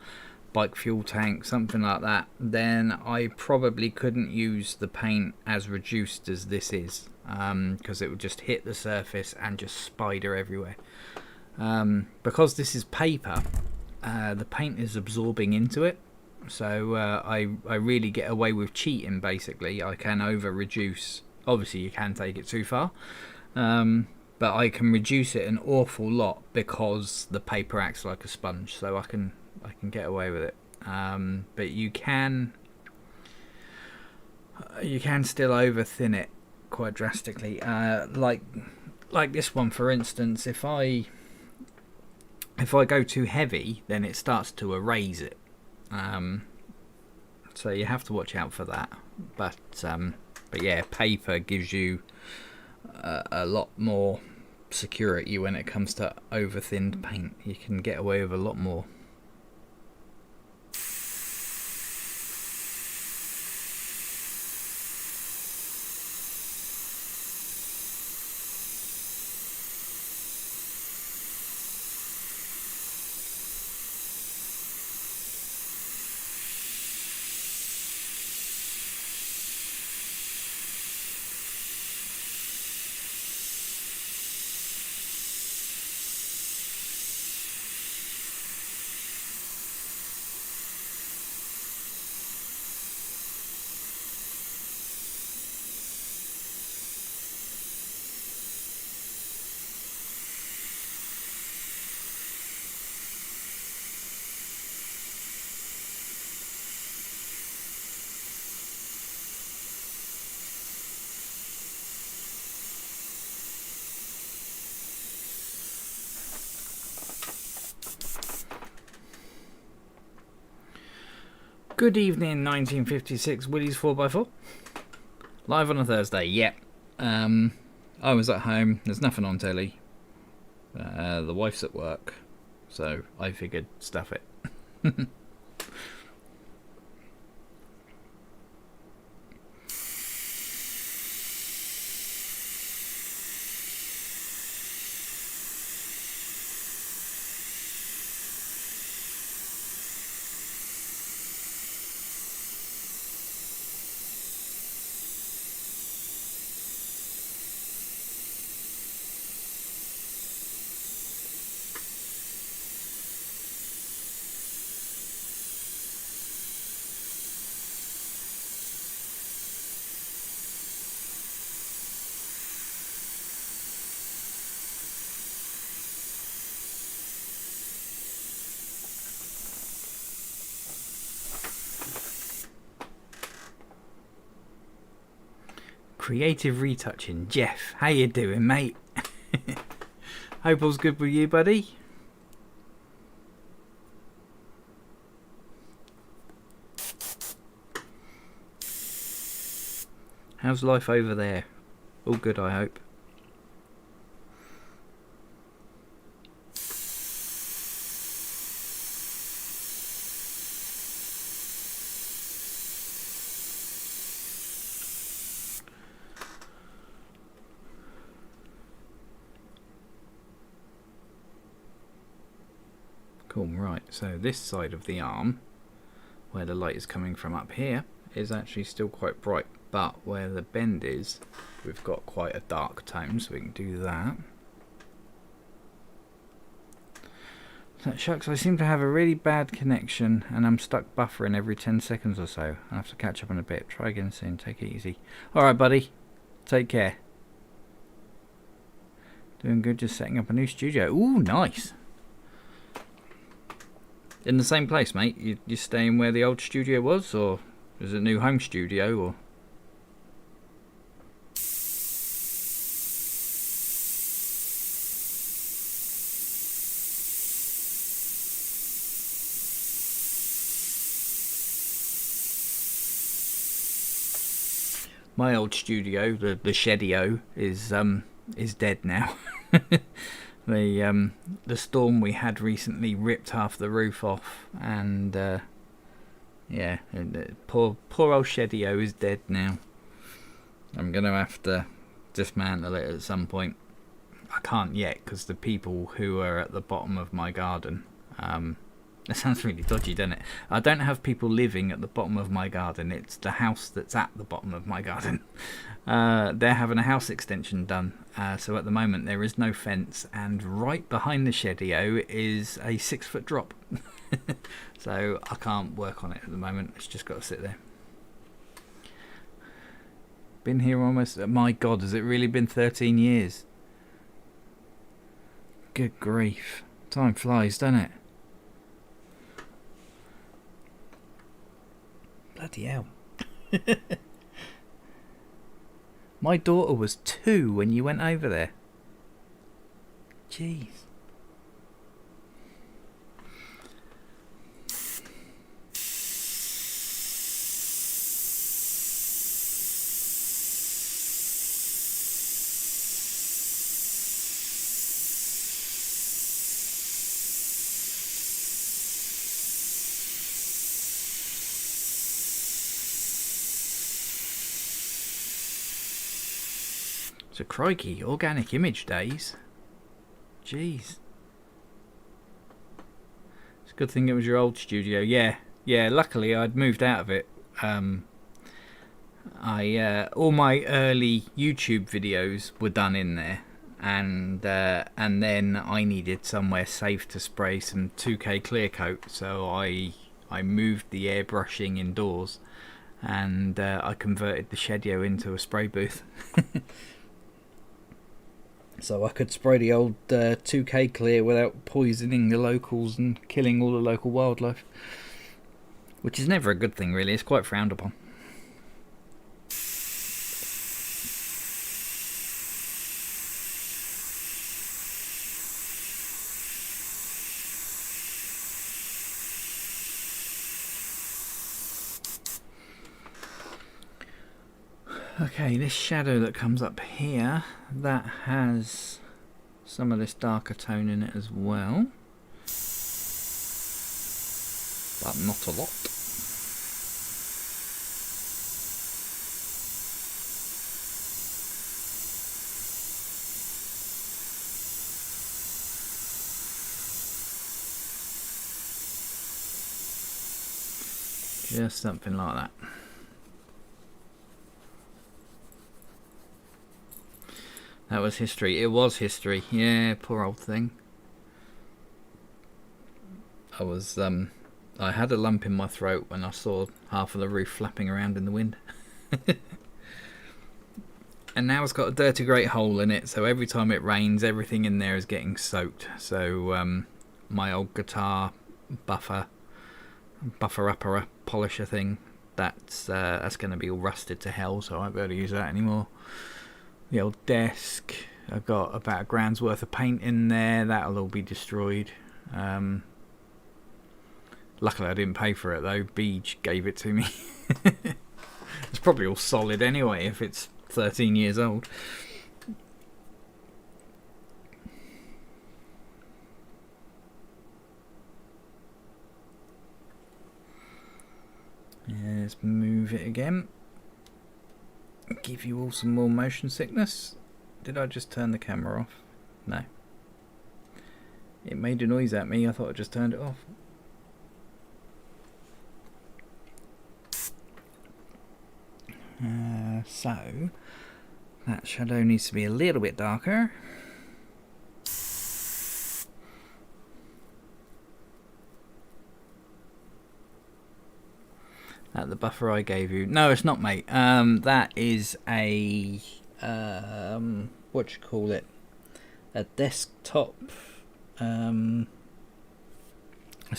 bike fuel tank, something like that, then I probably couldn't use the paint as reduced as this is, because it would just hit the surface and just spider everywhere. Because this is paper, the paint is absorbing into it, so I really get away with cheating. Basically, I can over reduce. Obviously you can take it too far, but I can reduce it an awful lot because the paper acts like a sponge, so I can get away with it. But you can still over thin it quite drastically. Like this one, for instance, if I go too heavy, then it starts to erase it. So you have to watch out for that. But yeah, paper gives you a lot more security when it comes to over thinned paint. You can get away with a lot more. Good evening, 1956 Willie's 4x4. Live on a Thursday, yeah. I was at home, there's nothing on telly. The wife's at work, so I figured stuff it. Creative retouching. Jeff, how you doing, mate? Hope all's good with you, buddy. How's life over there? All good, I hope. Cool, right, so this side of the arm, where the light is coming from up here, is actually still quite bright, but where the bend is, we've got quite a dark tone, so we can do that. So, shucks, I seem to have a really bad connection, and I'm stuck buffering every 10 seconds or so. I'll have to catch up in a bit. Try again soon, take it easy. Alright, buddy, take care. Doing good, just setting up a new studio. Ooh, nice. In the same place, mate? You're staying where the old studio was, or is it a new home studio, or? My old studio, the Shedio, is dead now. The storm we had recently ripped half the roof off, and yeah, poor old Shedio is dead now. I'm gonna have to dismantle it at some point. I can't yet because the people who are at the bottom of my garden, that sounds really dodgy, doesn't it? I don't have people living at the bottom of my garden. It's the house that's at the bottom of my garden. They're having a house extension done, so at the moment there is no fence, and right behind the Shedio is a 6-foot drop. So I can't work on it at the moment. It's just got to sit there. Been here almost, my god, has it really been 13 years? Good grief, time flies, doesn't it? Bloody hell. My daughter was 2 when you went over there. Jeez. So crikey, organic image days. Jeez. It's a good thing it was your old studio. Yeah, luckily I'd moved out of it. All my early YouTube videos were done in there, and then I needed somewhere safe to spray some 2K clear coat, so I moved the airbrushing indoors, and I converted the Shedio into a spray booth. So I could spray the old 2K clear without poisoning the locals and killing all the local wildlife. Which is never a good thing, really. It's quite frowned upon. Okay, this shadow that comes up here, that has some of this darker tone in it as well, but not a lot. Just something like that. That was history. It was history. Yeah, poor old thing. I had a lump in my throat when I saw half of the roof flapping around in the wind. And now it's got a dirty great hole in it, so every time it rains, everything in there is getting soaked. So my old guitar buffer upper polisher thing that's going to be all rusted to hell, so I won't be able to use that anymore. The old desk, I've got about £1,000's worth of paint in there. That'll all be destroyed. Luckily I didn't pay for it though. Beej gave it to me. It's probably all solid anyway if it's 13 years old. Let's move it again. Give you all some more motion sickness. Did I just turn the camera off? No. It made a noise at me. I thought I just turned it off. So that shadow needs to be a little bit darker. The buffer I gave you. No, it's not, mate. That is a what do you call it? A desktop. It's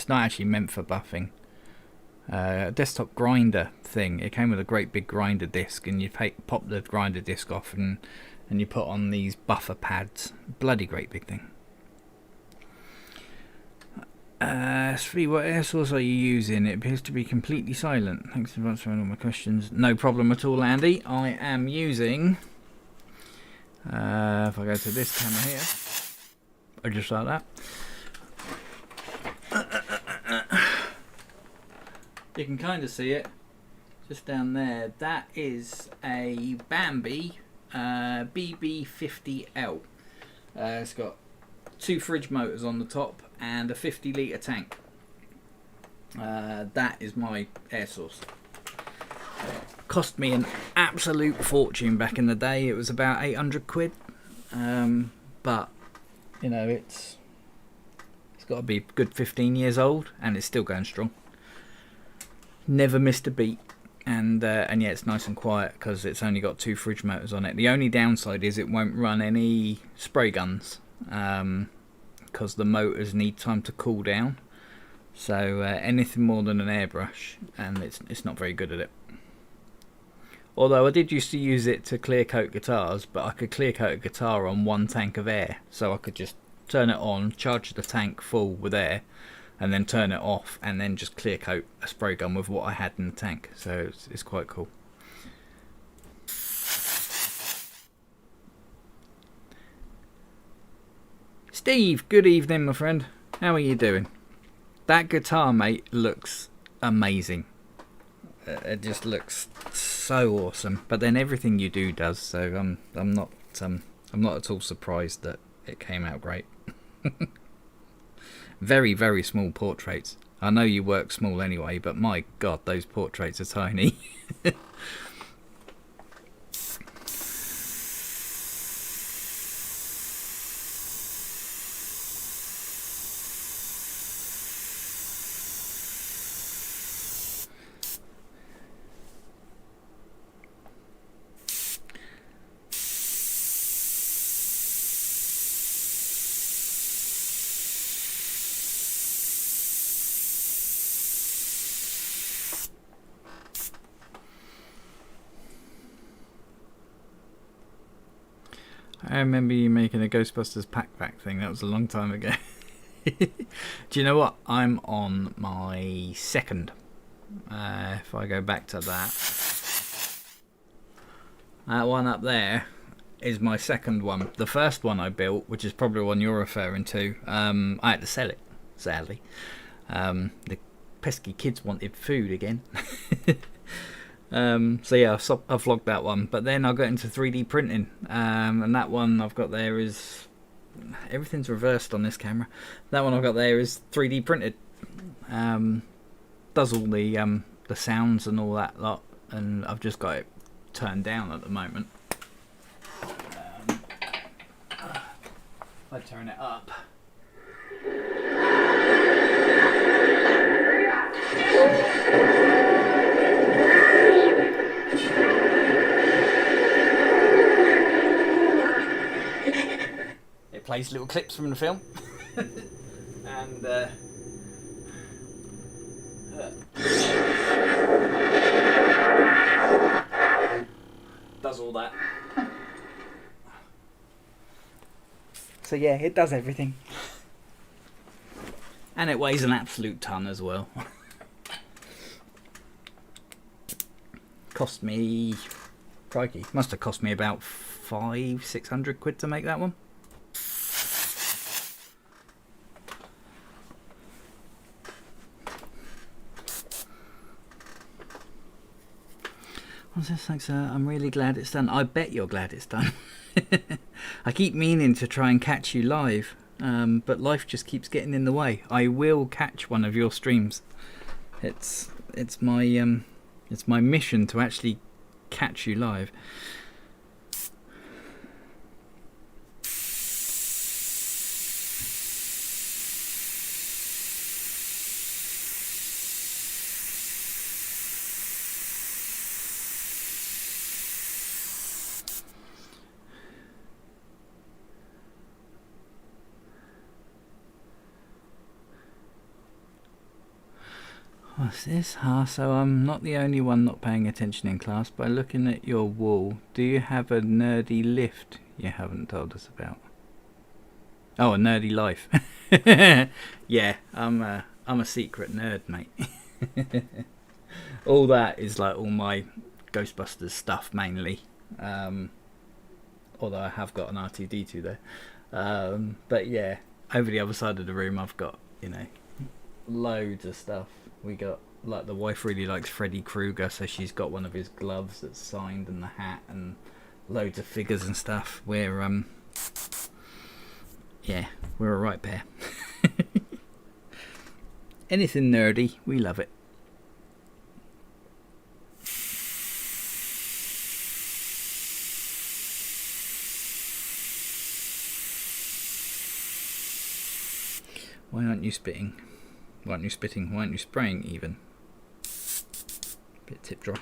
not actually meant for buffing. A desktop grinder thing. It came with a great big grinder disc, and you pop the grinder disc off, and you put on these buffer pads. Bloody great big thing. Svi, what air source are you using? It appears to be completely silent. Thanks for answering all my questions. No problem at all, Andy. I am using, if I go to this camera here, or just like that, you can kind of see it just down there. That is a Bambi BB50L. It's got 2 fridge motors on the top and a 50-litre tank. That is my air source. Cost me an absolute fortune back in the day. It was about 800 quid. But you know, it's got to be a good 15 years old, and it's still going strong. Never missed a beat. And yeah, it's nice and quiet because it's only got 2 fridge motors on it. The only downside is it won't run any spray guns, because the motors need time to cool down. So anything more than an airbrush, and it's not very good at it. Although I did used to use it to clear coat guitars, but I could clear coat a guitar on 1 tank of air, so I could just turn it on, charge the tank full with air, and then turn it off, and then just clear coat a spray gun with what I had in the tank. So it's quite cool. Steve, good evening, my friend. How are you doing? That guitar, mate, looks amazing. It just looks so awesome. But then everything you do does. So I'm not at all surprised that it came out great. Very, very small portraits. I know you work small anyway, but my God, those portraits are tiny. I remember you making a Ghostbusters pack thing. That was a long time ago. Do you know what? I'm on my second. If I go back to that one up there is my second one. The first one I built, which is probably one you're referring to, I had to sell it, sadly. The pesky kids wanted food again. So yeah, I vlogged that one, but then I got into 3D printing, and that one I've got there is, everything's reversed on this camera. That one I've got there is 3D printed. Does all the sounds and all that lot, and I've just got it turned down at the moment. If I turn it up. Plays little clips from the film. And all that. So yeah, it does everything. And it weighs an absolute ton as well. Cost me, crikey, must have cost me about 500-600 quid to make that one. What's this? Thanks, I'm really glad it's done. I bet you're glad it's done. I keep meaning to try and catch you live, but life just keeps getting in the way. I will catch one of your streams. It's my mission to actually catch you live. What's this? So I'm not the only one not paying attention in class. By looking at your wall, do you have a nerdy lift you haven't told us about? Oh, a nerdy life. Yeah, I'm a secret nerd, mate. All that is like all my Ghostbusters stuff mainly. Although I have got an R2D2 there. But yeah, over the other side of the room I've got, you know, loads of stuff. We got, like, the wife really likes Freddy Krueger, so she's got one of his gloves that's signed and the hat and loads of figures and stuff. We're yeah, we're a right pair. Anything nerdy, we love it. Why aren't you spitting? Why aren't you spitting? Why aren't you spraying even? Bit tip dry.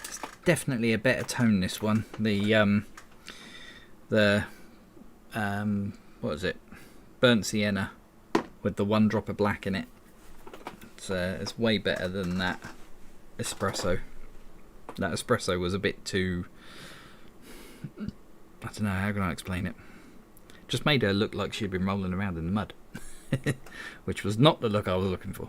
It's definitely a better tone, this one. The what is it? Burnt sienna with the one drop of black in it. It's way better than that espresso. That espresso was a bit too, I don't know, how can I explain it? Just made her look like she'd been rolling around in the mud. Which was not the look I was looking for.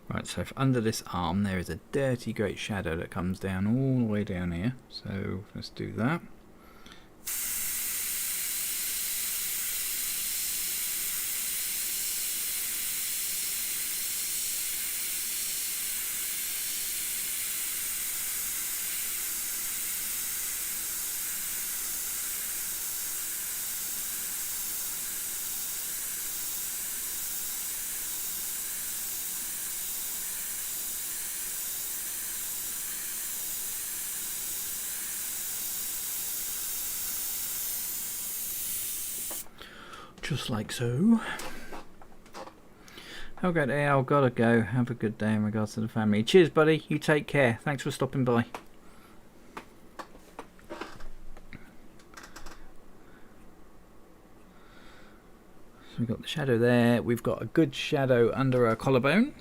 Right, so if under this arm there is a dirty great shadow that comes down all the way down here. So let's do that. Just like so. Okay, I've got to go. Have a good day in regards to the family. Cheers, buddy. You take care. Thanks for stopping by. So we've got the shadow there. We've got a good shadow under our collarbone.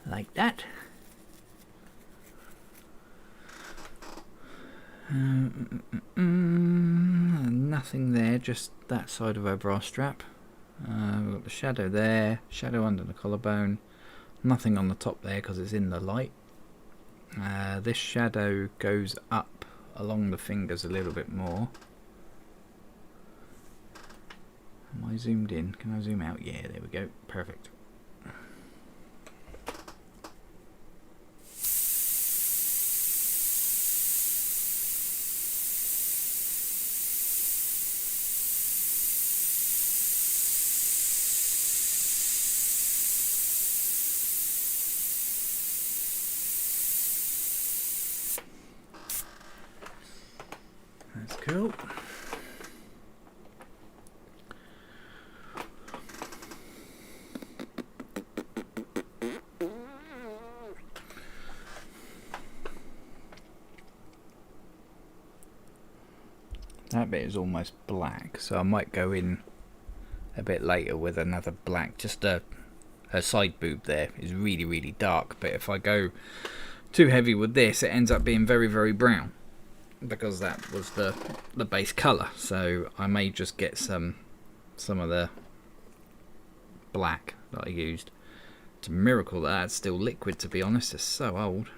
Like that. And nothing there, just that side of our bra strap. We've got the shadow there, shadow under the collarbone, nothing on the top there because it's in the light. This shadow goes up along the fingers a little bit more. Am I zoomed in? Can I zoom out? Yeah, there we go. Perfect. That's cool. That bit is almost black, so I might go in a bit later with another black. Just her side boob there is really, really dark, but if I go too heavy with this, it ends up being very, very brown, because that was the base colour. So I may just get some of the black that I used. It's a miracle that that's still liquid, to be honest. It's so old.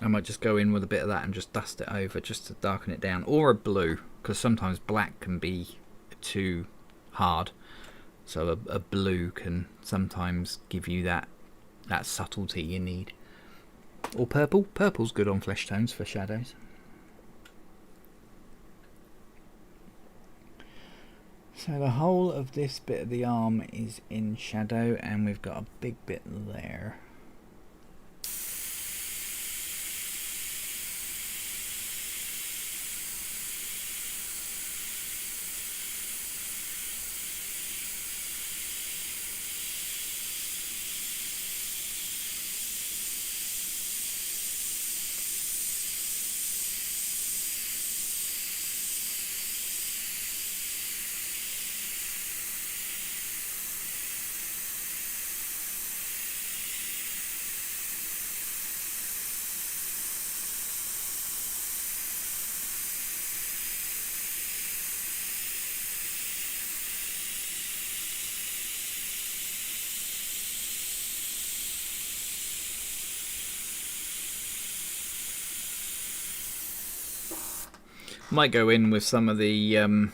I might just go in with a bit of that and just dust it over just to darken it down, or a blue, because sometimes black can be too hard, so a blue can sometimes give you that subtlety you need. Or purple. Purple's good on flesh tones for shadows. So the whole of this bit of the arm is in shadow, and we've got a big bit there. Might go in with some of the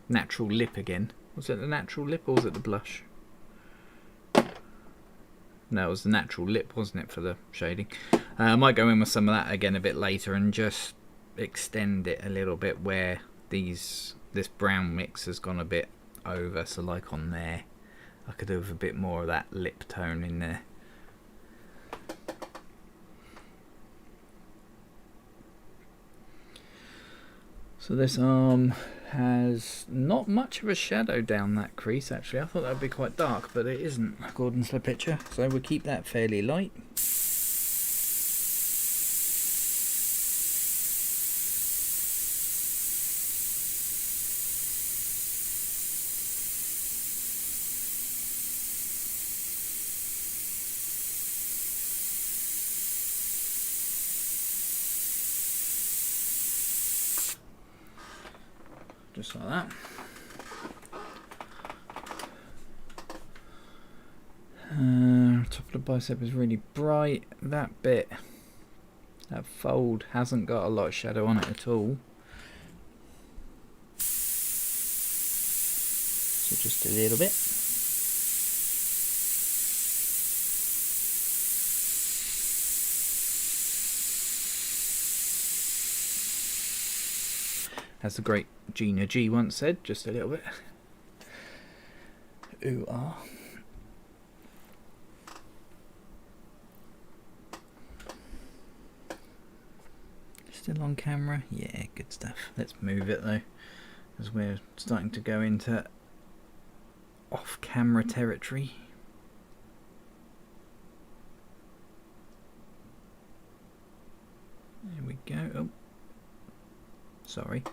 natural lip again. Was it the natural lip or was it the blush? No, it was the natural lip, wasn't it, for the shading? I might go in with some of that again a bit later and just extend it a little bit where this brown mix has gone a bit over. So like on there, I could do with a bit more of that lip tone in there. So this arm has not much of a shadow down that crease, actually. I thought that would be quite dark, but it isn't according to the picture. So we'll keep that fairly light. Just like that. Top of the bicep is really bright. That bit, that fold, hasn't got a lot of shadow on it at all. So just a little bit. As the great Gina G once said, just a little bit. Ooh, ah. Still on camera? Yeah, good stuff. Let's move it though, as we're starting to go into off-camera territory. There we go. Oh, sorry.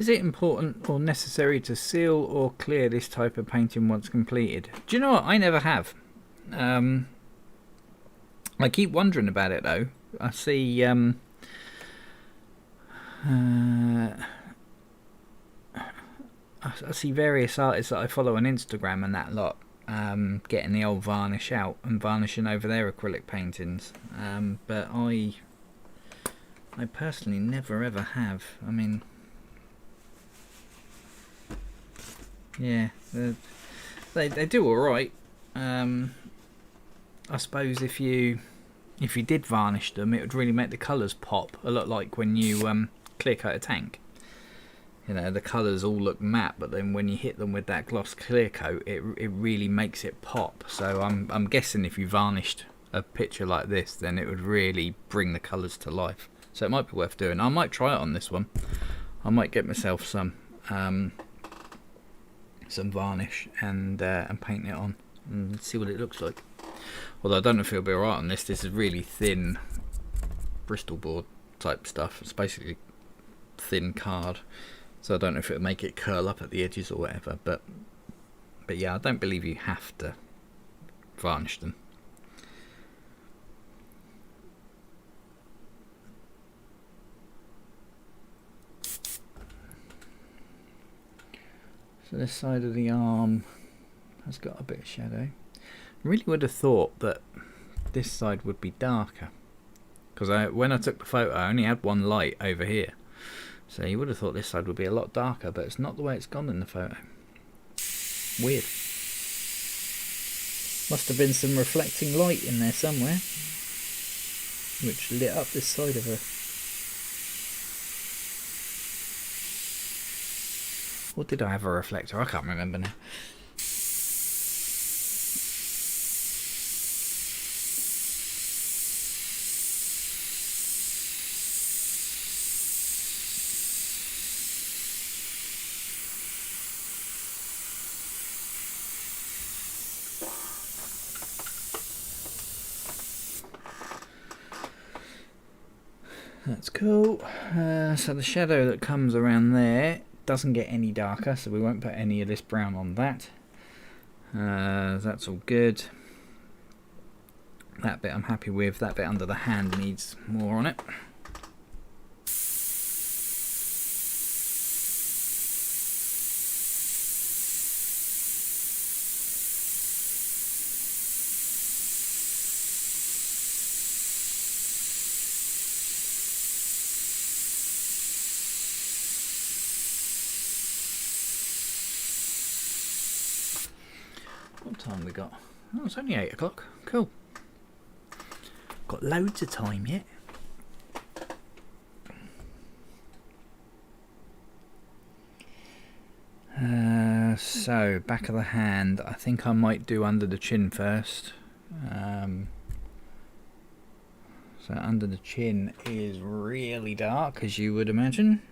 Is it important or necessary to seal or clear this type of painting once completed? Do you know what? I never have. I keep wondering about it though. I see I see various artists that I follow on Instagram and that lot getting the old varnish out and varnishing over their acrylic paintings. But I personally never ever have. I mean, yeah, they do all right. I suppose if you did varnish them, it would really make the colours pop. A lot like when you clear coat a tank. You know, the colours all look matte, but then when you hit them with that gloss clear coat, it really makes it pop. So I'm guessing if you varnished a picture like this, then it would really bring the colours to life. So it might be worth doing. I might try it on this one. I might get myself some varnish and paint it on and see what it looks like. Although I don't know if it'll be alright on this. This is really thin Bristol board type stuff. It's basically thin card. So I don't know if it'll make it curl up at the edges or whatever, but yeah, I don't believe you have to varnish them. So this side of the arm has got a bit of shadow. I really would have thought that this side would be darker, because when I took the photo I only had one light over here. So you would have thought this side would be a lot darker, but it's not the way it's gone in the photo. Weird. Must have been some reflecting light in there somewhere, which lit up this side of her. Or did I have a reflector? I can't remember now. That's cool. So the shadow that comes around there doesn't get any darker, so we won't put any of this brown on that. That's all good. That bit I'm happy with. That bit under the hand needs more on it. What time we got? Oh, it's only 8 o'clock. Cool. Got loads of time yet. So back of the hand, I think I might do under the chin first. So under the chin is really dark, as you would imagine.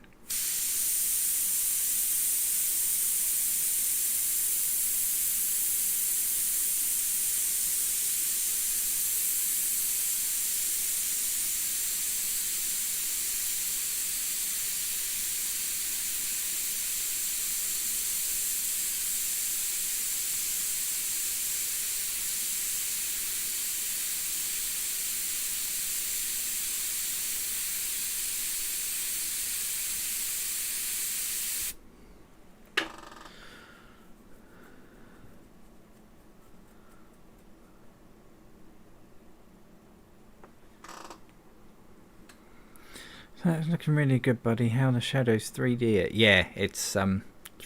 So it's looking really good, buddy. How the shadows 3D it. Yeah, it's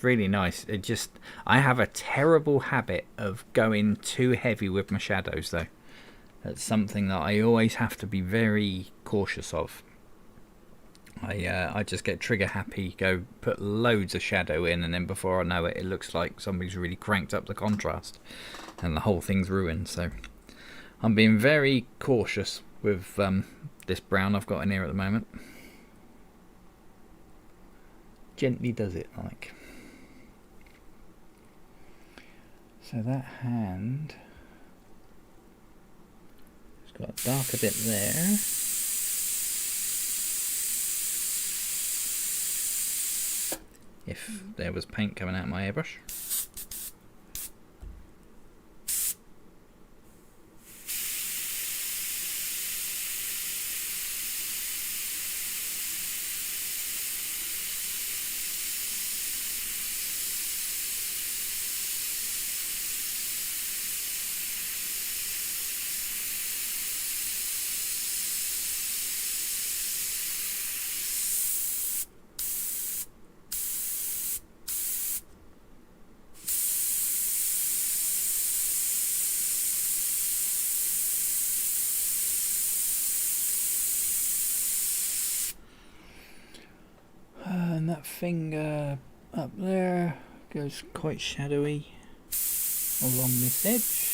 really nice. I have a terrible habit of going too heavy with my shadows though. That's something that I always have to be very cautious of. I just get trigger happy, go put loads of shadow in, and then before I know it, it looks like somebody's really cranked up the contrast and the whole thing's ruined. So I'm being very cautious with this brown I've got in here at the moment. Gently does it, like. So that hand has got a darker bit there. if there was paint coming out of my airbrush. And that finger up there goes quite shadowy along this edge.